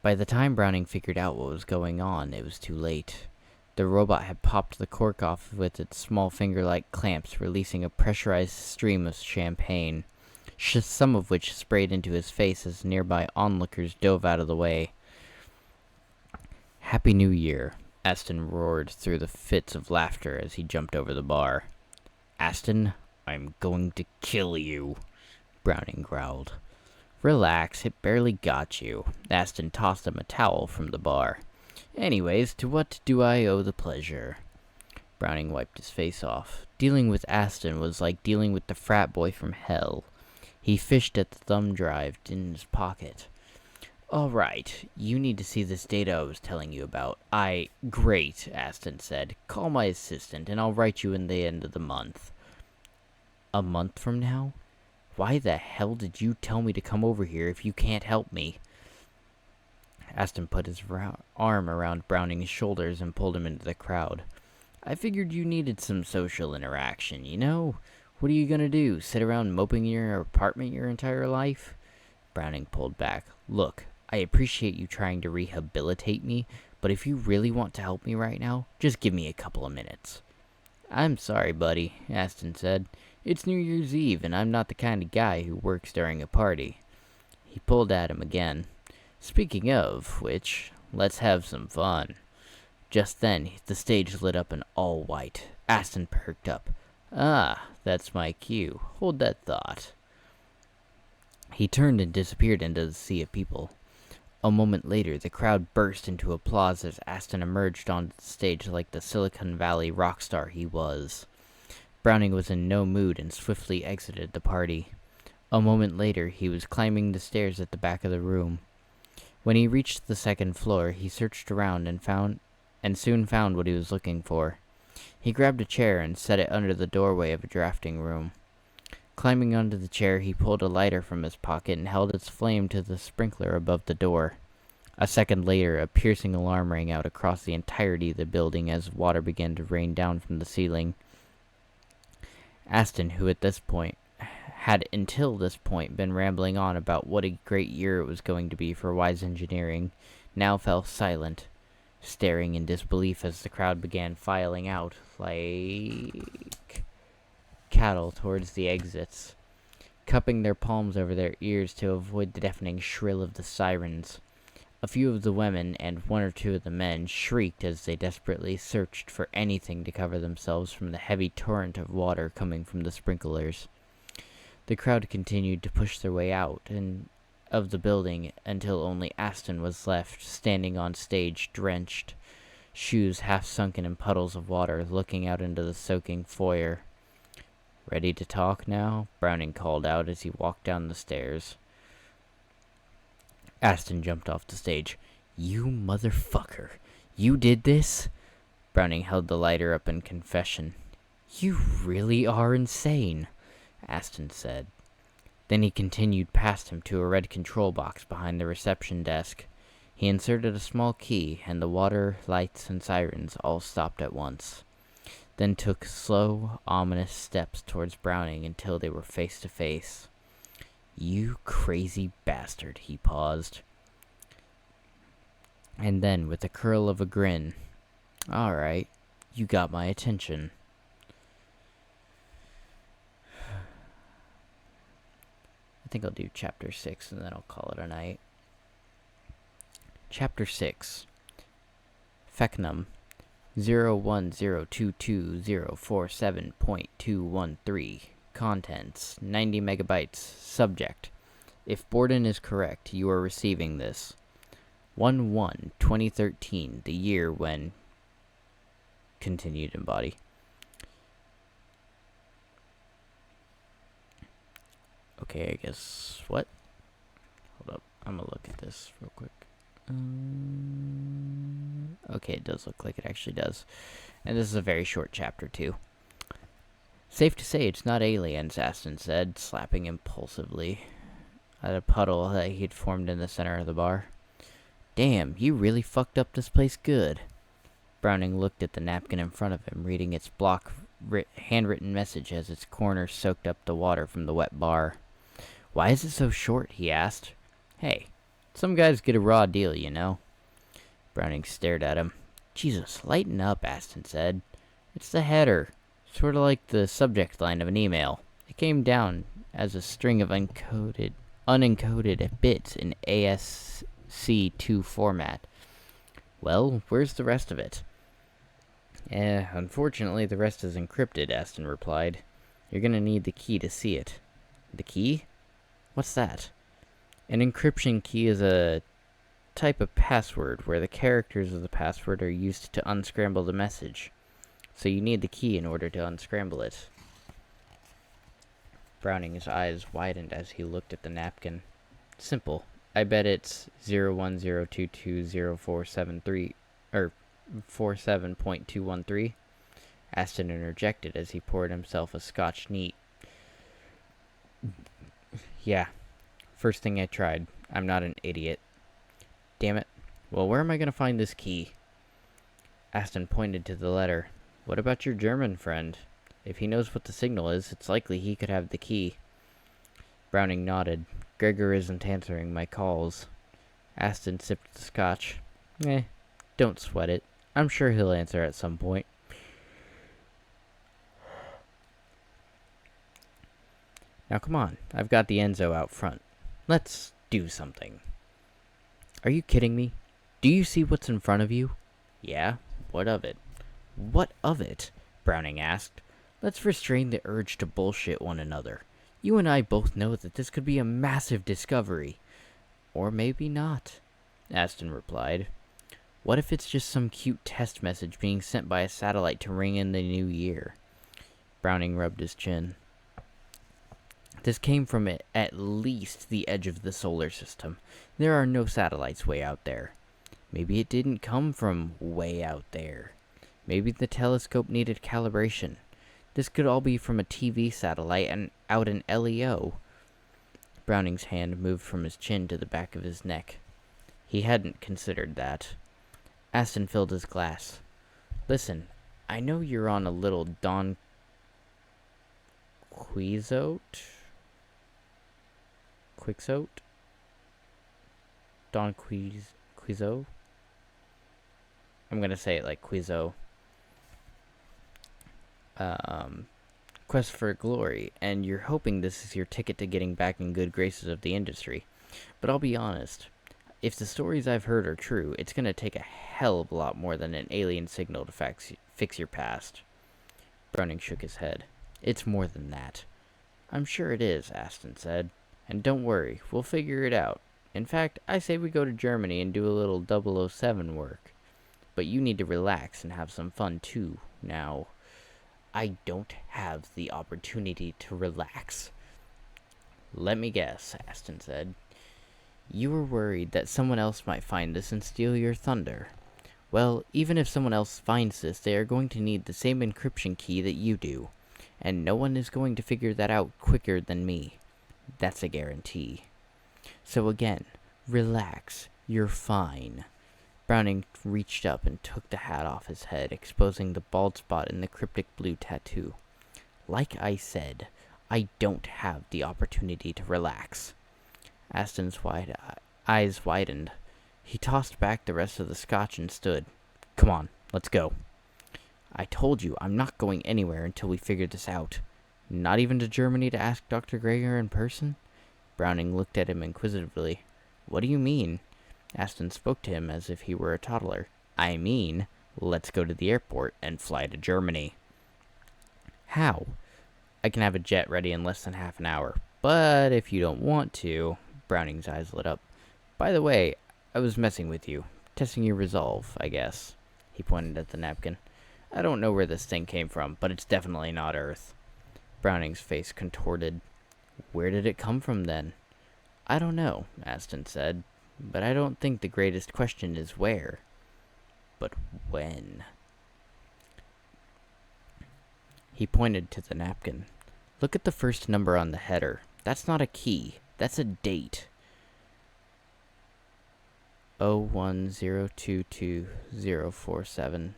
S1: By the time Browning figured out what was going on, it was too late. The robot had popped the cork off with its small finger-like clamps, releasing a pressurized stream of champagne, some of which sprayed into his face as nearby onlookers dove out of the way. "Happy New Year," Aston roared through the fits of laughter as he jumped over the bar. "Aston, I'm going to kill you," Browning growled. "Relax, it barely got you." Aston tossed him a towel from the bar. "Anyways, to what do I owe the pleasure?" Browning wiped his face off. Dealing with Aston was like dealing with the frat boy from hell. He fished at the thumb drive in his pocket. "All right, you need to see this data I was telling you about." Great," Aston said. "Call my assistant, and I'll write you in the end of the month." "A month from now? Why the hell did you tell me to come over here if you can't help me?" Aston put his arm around Browning's shoulders and pulled him into the crowd. "I figured you needed some social interaction, you know? What are you gonna do, sit around moping in your apartment your entire life?" Browning pulled back. "Look, I appreciate you trying to rehabilitate me, but if you really want to help me right now, just give me a couple of minutes." "I'm sorry, buddy," Aston said. "It's New Year's Eve, and I'm not the kind of guy who works during a party." He pulled at him again. "Speaking of which, let's have some fun." Just then, the stage lit up in all white. Aston perked up. "Ah, that's my cue. Hold that thought." He turned and disappeared into the sea of people. A moment later, the crowd burst into applause as Aston emerged onto the stage like the Silicon Valley rock star he was. Browning was in no mood and swiftly exited the party. A moment later, he was climbing the stairs at the back of the room. When he reached the second floor, he searched around and soon found what he was looking for. He grabbed a chair and set it under the doorway of a drafting room. Climbing onto the chair, he pulled a lighter from his pocket and held its flame to the sprinkler above the door. A second later, a piercing alarm rang out across the entirety of the building as water began to rain down from the ceiling. Aston, who had until this point been rambling on about what a great year it was going to be for Wise Engineering, now fell silent, staring in disbelief as the crowd began filing out like cattle towards the exits, cupping their palms over their ears to avoid the deafening shrill of the sirens. A few of the women and one or two of the men shrieked as they desperately searched for anything to cover themselves from the heavy torrent of water coming from the sprinklers. The crowd continued to push their way out of the building until only Aston was left, standing on stage, drenched, shoes half sunken in puddles of water, looking out into the soaking foyer. "Ready to talk now?" Browning called out as he walked down the stairs. Aston jumped off the stage. "You motherfucker! You did this?" Browning held the lighter up in confession. "You really are insane," Aston said. Then he continued past him to a red control box behind the reception desk. He inserted a small key, and the water, lights, and sirens all stopped at once. Then took slow, ominous steps towards Browning until they were face to face. "You crazy bastard," he paused. And then, with a curl of a grin, "All right, you got my attention." I think I'll do Chapter 6 and then I'll call it a night. Chapter 6. Fecnum 01022.047.213. Contents 90 megabytes. Subject: if Borden is correct, you are receiving this. 1/1/2013, the year when... Continued in body. Okay, I guess... What? Hold up. I'm gonna look at this real quick. Okay, it does look like it actually does. And this is a very short chapter, too. "Safe to say it's not aliens," Aston said, slapping impulsively at a puddle that he'd formed in the center of the bar. "Damn, you really fucked up this place good." Browning looked at the napkin in front of him, reading its block handwritten message as its corner soaked up the water from the wet bar. "Why is it so short?" he asked. "Hey, some guys get a raw deal, you know." Browning stared at him. "Jesus, lighten up," Aston said. "It's the header. Sort of like the subject line of an email. It came down as a string of unencoded bits in ASC2 format. Well, where's the rest of it?" Unfortunately, the rest is encrypted," Aston replied. "You're gonna need the key to see it." "The key? What's that?" "An encryption key is a type of password where the characters of the password are used to unscramble the message. So you need the key in order to unscramble it." Browning's eyes widened as he looked at the napkin. "Simple. I bet it's 01022.0473 or 47.213. Aston interjected as he poured himself a Scotch neat. "Yeah. First thing I tried. I'm not an idiot." "Damn it. Well, where am I going to find this key?" Aston pointed to the letter. "What about your German friend? If he knows what the signal is, it's likely he could have the key." Browning nodded. "Gregor isn't answering my calls." Aston sipped the Scotch. Don't sweat it. I'm sure he'll answer at some point." "Now come on, I've got the Enzo out front. Let's do something." "Are you kidding me? Do you see what's in front of you?" "Yeah, what of it?" "What of it?" Browning asked. "Let's restrain the urge to bullshit one another. You and I both know that this could be a massive discovery." "Or maybe not," Aston replied. "What if it's just some cute test message being sent by a satellite to ring in the new year?" Browning rubbed his chin. "This came from at least the edge of the solar system. There are no satellites way out there." "Maybe it didn't come from way out there. Maybe the telescope needed calibration. This could all be from a TV satellite and out in LEO. Browning's hand moved from his chin to the back of his neck. He hadn't considered that. Aston filled his glass. "Listen, I know you're on a little Don Quixote? Quixote? Don Quixote? I'm gonna say it like Quixote. Quest for glory, and you're hoping this is your ticket to getting back in good graces of the industry. But I'll be honest, if the stories I've heard are true, it's gonna take a hell of a lot more than an alien signal to fix your past." Browning shook his head. "It's more than that." "I'm sure it is," Aston said. "And don't worry, we'll figure it out. In fact, I say we go to Germany and do a little 007 work." but you need to relax and have some fun too. Now, I don't have the opportunity to relax. Let me guess, Aston said. You were worried that someone else might find this and steal your thunder. Well, even if someone else finds this, they are going to need the same encryption key that you do. And no one is going to figure that out quicker than me. That's a guarantee. So again, relax. You're fine. Browning reached up and took the hat off his head, exposing the bald spot in the cryptic blue tattoo. Like I said, I don't have the opportunity to relax. Aston's eyes widened. He tossed back the rest of the scotch and stood. Come on, let's go. I told you I'm not going anywhere until we figure this out. Not even to Germany to ask Dr. Greger in person? Browning looked at him inquisitively. What do you mean? Aston spoke to him as if he were a toddler. I mean, let's go to the airport and fly to Germany. How? I can have a jet ready in less than half an hour. But if you don't want to... Browning's eyes lit up. By the way, I was messing with you. Testing your resolve, I guess. He pointed at the napkin. I don't know where this thing came from, but it's definitely not Earth. Browning's face contorted. Where did it come from, then? I don't know, Aston said. But I don't think the greatest question is where. But when? He pointed to the napkin. Look at the first number on the header. That's not a key. That's a date. 0102247.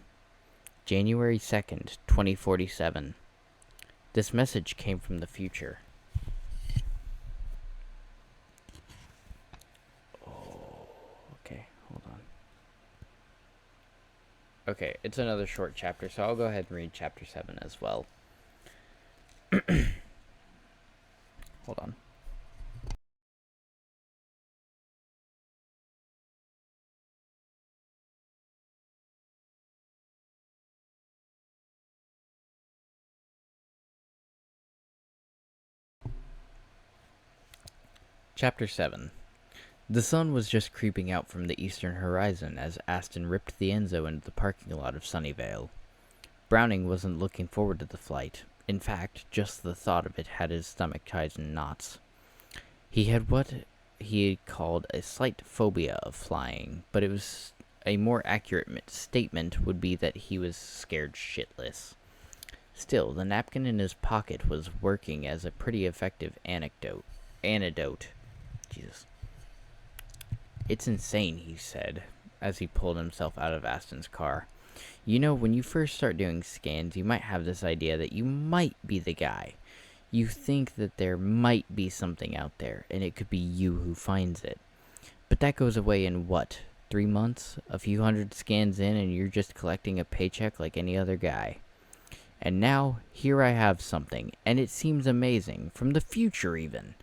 S1: January 2nd, 2047. This message came from the future. Oh, okay, hold on. Okay, it's another short chapter, so I'll go ahead and read chapter 7 as well. Hold on. Chapter 7. The sun was just creeping out from the eastern horizon as Aston ripped the Enzo into the parking lot of Sunnyvale. Browning wasn't looking forward to the flight. In fact, just the thought of it had his stomach tied in knots. He had what he called a slight phobia of flying, but it was a more accurate statement would be that he was scared shitless. Still, the napkin in his pocket was working as a pretty effective antidote. Jesus. It's insane, he said, as he pulled himself out of Aston's car. You know, when you first start doing scans, you might have this idea that you might be the guy. You think that there might be something out there, and it could be you who finds it. But that goes away in what? 3 months? A few hundred scans in, and you're just collecting a paycheck like any other guy. And now, here I have something, and it seems amazing, from the future even.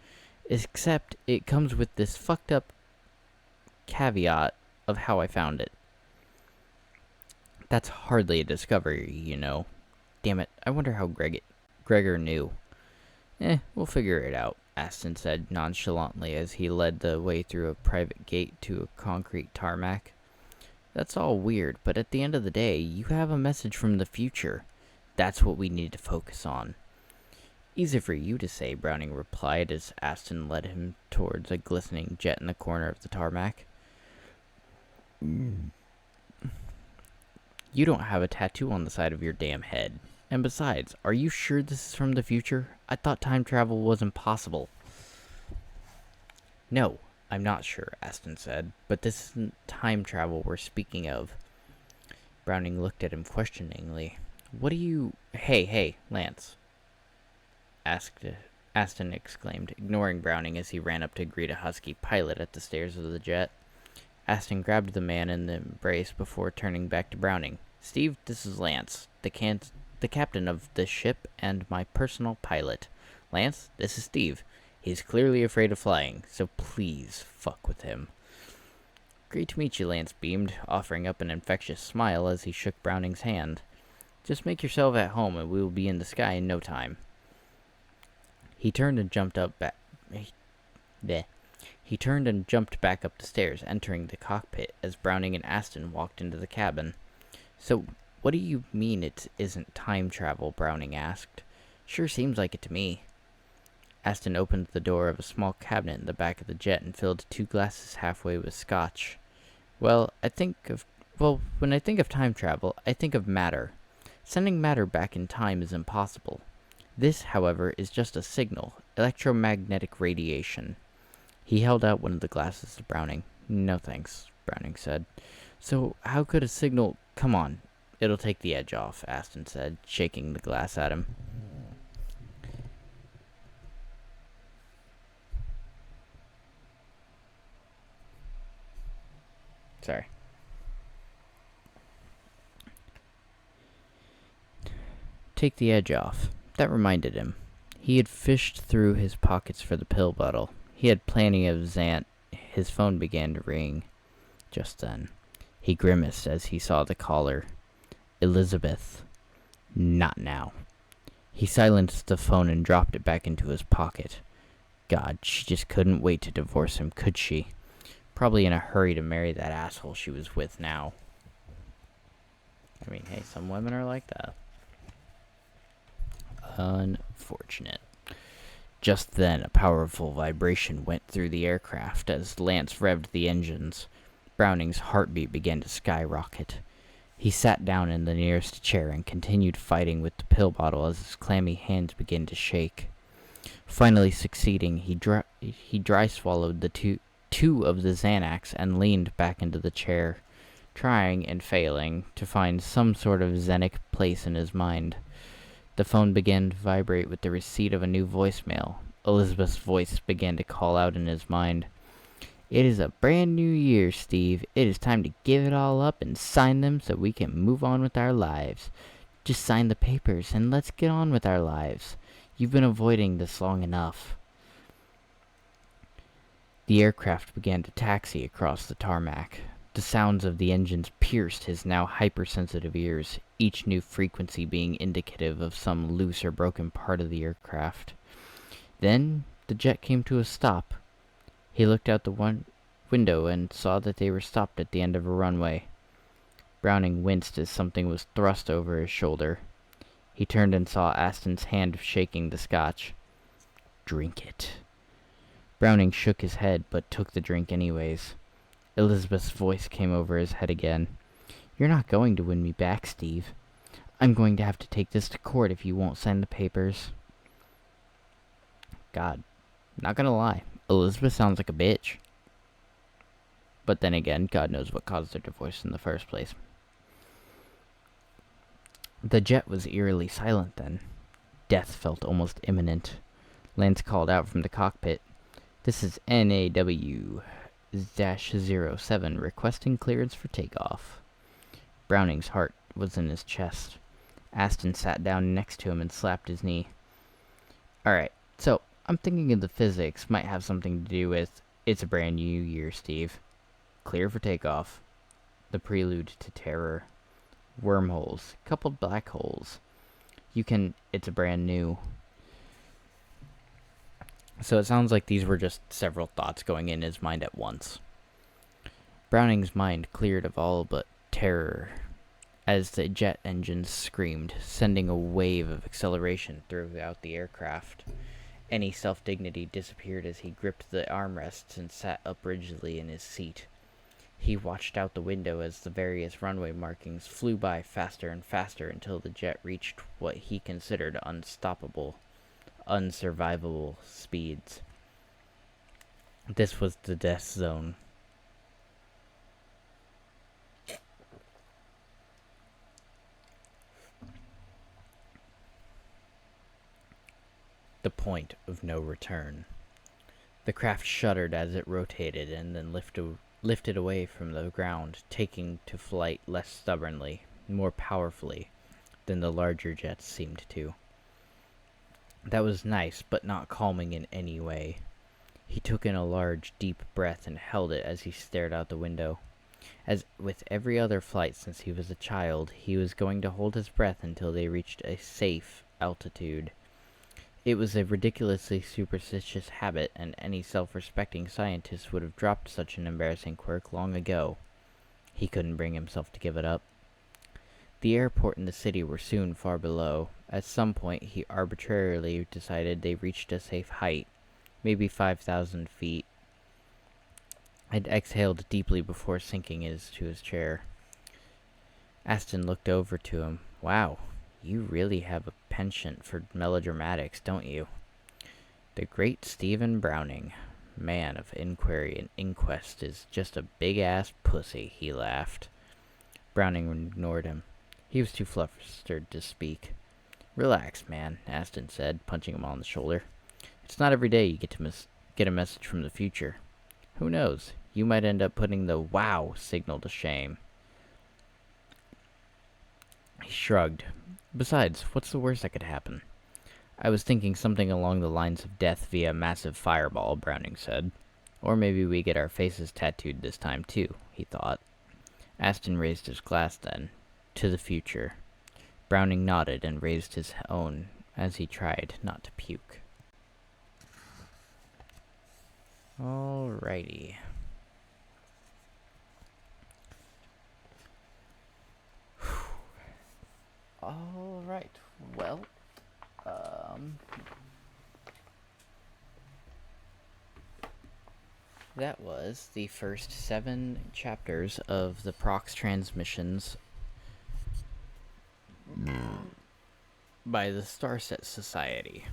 S1: Except, it comes with this fucked up caveat of how I found it. That's hardly a discovery, you know. Damn it, I wonder how Greger knew. We'll figure it out, Aston said nonchalantly as he led the way through a private gate to a concrete tarmac. That's all weird, but at the end of the day, you have a message from the future. That's what we need to focus on. Easy for you to say, Browning replied as Aston led him towards a glistening jet in the corner of the tarmac. You don't have a tattoo on the side of your damn head. And besides, are you sure this is from the future? I thought time travel was impossible. No, I'm not sure, Aston said, but this isn't time travel we're speaking of. Browning looked at him questioningly. What do you... Hey, Lance. Aston exclaimed, ignoring Browning as he ran up to greet a husky pilot at the stairs of the jet. Aston grabbed the man in the embrace before turning back to Browning. Steve, this is Lance, the captain of this ship and my personal pilot. Lance, this is Steve. He's clearly afraid of flying, so please fuck with him. Great to meet you, Lance beamed, offering up an infectious smile as he shook Browning's hand. Just make yourself at home and we will be in the sky in no time. He turned and jumped back up the stairs, entering the cockpit as Browning and Aston walked into the cabin. So, what do you mean it isn't time travel? Browning asked. Sure seems like it to me. Aston opened the door of a small cabinet in the back of the jet and filled 2 glasses halfway with scotch. Well, when I think of time travel, I think of matter. Sending matter back in time is impossible. This, however, is just a signal, electromagnetic radiation. He held out one of the glasses to Browning. No thanks, Browning said. So, how could a signal... Come on, it'll take the edge off, Aston said, shaking the glass at him. Sorry. Take the edge off. That reminded him. He had fished through his pockets for the pill bottle. He had plenty of Xant. His phone began to ring. Just then, he grimaced as he saw the caller. Elizabeth. Not now. He silenced the phone and dropped it back into his pocket. God, she just couldn't wait to divorce him, could she? Probably in a hurry to marry that asshole she was with now. I mean, hey, some women are like that. Unfortunate. Just then, a powerful vibration went through the aircraft as Lance revved the engines. Browning's heartbeat began to skyrocket. He sat down in the nearest chair and continued fighting with the pill bottle as his clammy hands began to shake. Finally succeeding, he dry swallowed the two of the Xanax and leaned back into the chair, trying and failing to find some sort of Xenic place in his mind. The phone began to vibrate with the receipt of a new voicemail. Elizabeth's voice began to call out in his mind. It is a brand new year, Steve. It is time to give it all up and sign them so we can move on with our lives. Just sign the papers and let's get on with our lives. You've been avoiding this long enough. The aircraft began to taxi across the tarmac. The sounds of the engines pierced his now hypersensitive ears, each new frequency being indicative of some loose or broken part of the aircraft. Then the jet came to a stop. He looked out the window and saw that they were stopped at the end of a runway. Browning winced as something was thrust over his shoulder. He turned and saw Aston's hand shaking the scotch. Drink it. Browning shook his head, but took the drink anyways. Elizabeth's voice came over his head again. You're not going to win me back, Steve. I'm going to have to take this to court if you won't sign the papers. God, not gonna lie, Elizabeth sounds like a bitch. But then again, God knows what caused their divorce in the first place. The jet was eerily silent then. Death felt almost imminent. Lance called out from the cockpit. This is NAW-07 requesting clearance for takeoff. Browning's heart was in his chest. Aston sat down next to him and slapped his knee. Alright, so I'm thinking of the physics might have something to do with it's a brand new year, Steve. Clear for takeoff. The prelude to terror. Wormholes. Coupled black holes. It's a brand new. So it sounds like these were just several thoughts going in his mind at once. Browning's mind cleared of all but terror as the jet engines screamed, sending a wave of acceleration throughout the aircraft. Any self-dignity disappeared as he gripped the armrests and sat up rigidly in his seat. He watched out the window as the various runway markings flew by faster and faster until the jet reached what he considered unsurvivable speeds. This was the death zone. The point of no return. The craft shuddered as it rotated and then lifted away from the ground, taking to flight less stubbornly, more powerfully, than the larger jets seemed to. That was nice, but not calming in any way. He took in a large, deep breath and held it as he stared out the window. As with every other flight since he was a child, he was going to hold his breath until they reached a safe altitude. It was a ridiculously superstitious habit, and any self-respecting scientist would have dropped such an embarrassing quirk long ago. He couldn't bring himself to give it up. The airport and the city were soon far below. At some point, he arbitrarily decided they reached a safe height, maybe 5,000 feet. I'd exhaled deeply before sinking into his chair. Aston looked over to him. Wow, you really have a penchant for melodramatics, don't you? The great Stephen Browning, man of inquiry and inquest, is just a big-ass pussy, he laughed. Browning ignored him. He was too flustered to speak. Relax, man, Aston said, punching him on the shoulder. It's not every day you get to get a message from the future. Who knows? You might end up putting the wow signal to shame. He shrugged. Besides, what's the worst that could happen? I was thinking something along the lines of death via massive fireball, Browning said. Or maybe we get our faces tattooed this time too, he thought. Aston raised his glass then. To the future. Browning nodded and raised his own as he tried not to puke. Alrighty. Alright, well, that was the first 7 chapters of the Prox Transmissions by the Starset Society.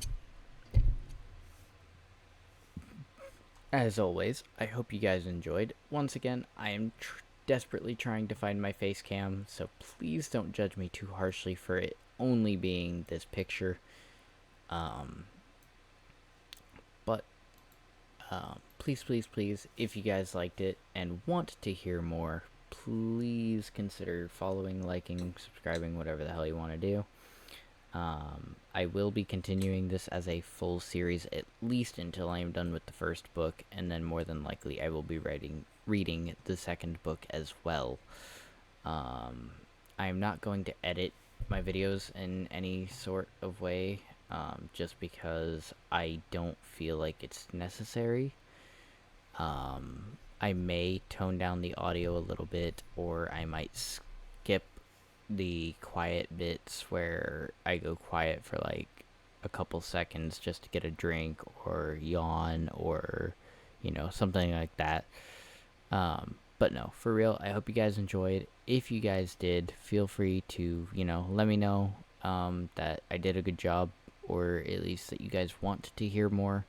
S1: As always, I hope you guys enjoyed. Once again, I am desperately trying to find my face cam, so please don't judge me too harshly for it only being this picture. Please, if you guys liked it and want to hear more, please consider following, liking, subscribing, whatever the hell you want to do. I will be continuing this as a full series at least until I am done with the first book, and then more than likely I will be reading the second book as well. I am not going to edit my videos in any sort of way, just because I don't feel like it's necessary. I may tone down the audio a little bit, or I might skip the quiet bits where I go quiet for like a couple seconds just to get a drink or yawn or, something like that. But no, for real, I hope you guys enjoyed. If you guys did, feel free to, let me know that I did a good job, or at least that you guys want to hear more.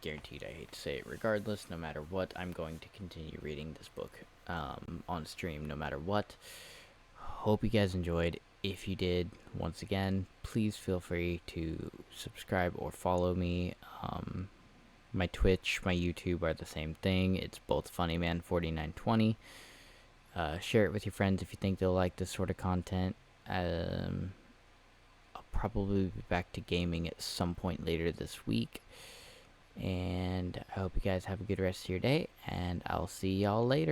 S1: Guaranteed, I hate to say it, regardless, no matter what, I'm going to continue reading this book on stream no matter what. Hope you guys enjoyed. If you did, once again, please feel free to subscribe or follow me. My Twitch, my YouTube are the same thing. It's both Funnyman4920. Share it with your friends if you think they'll like this sort of content. I'll probably be back to gaming at some point later this week. And I hope you guys have a good rest of your day, and I'll see y'all later.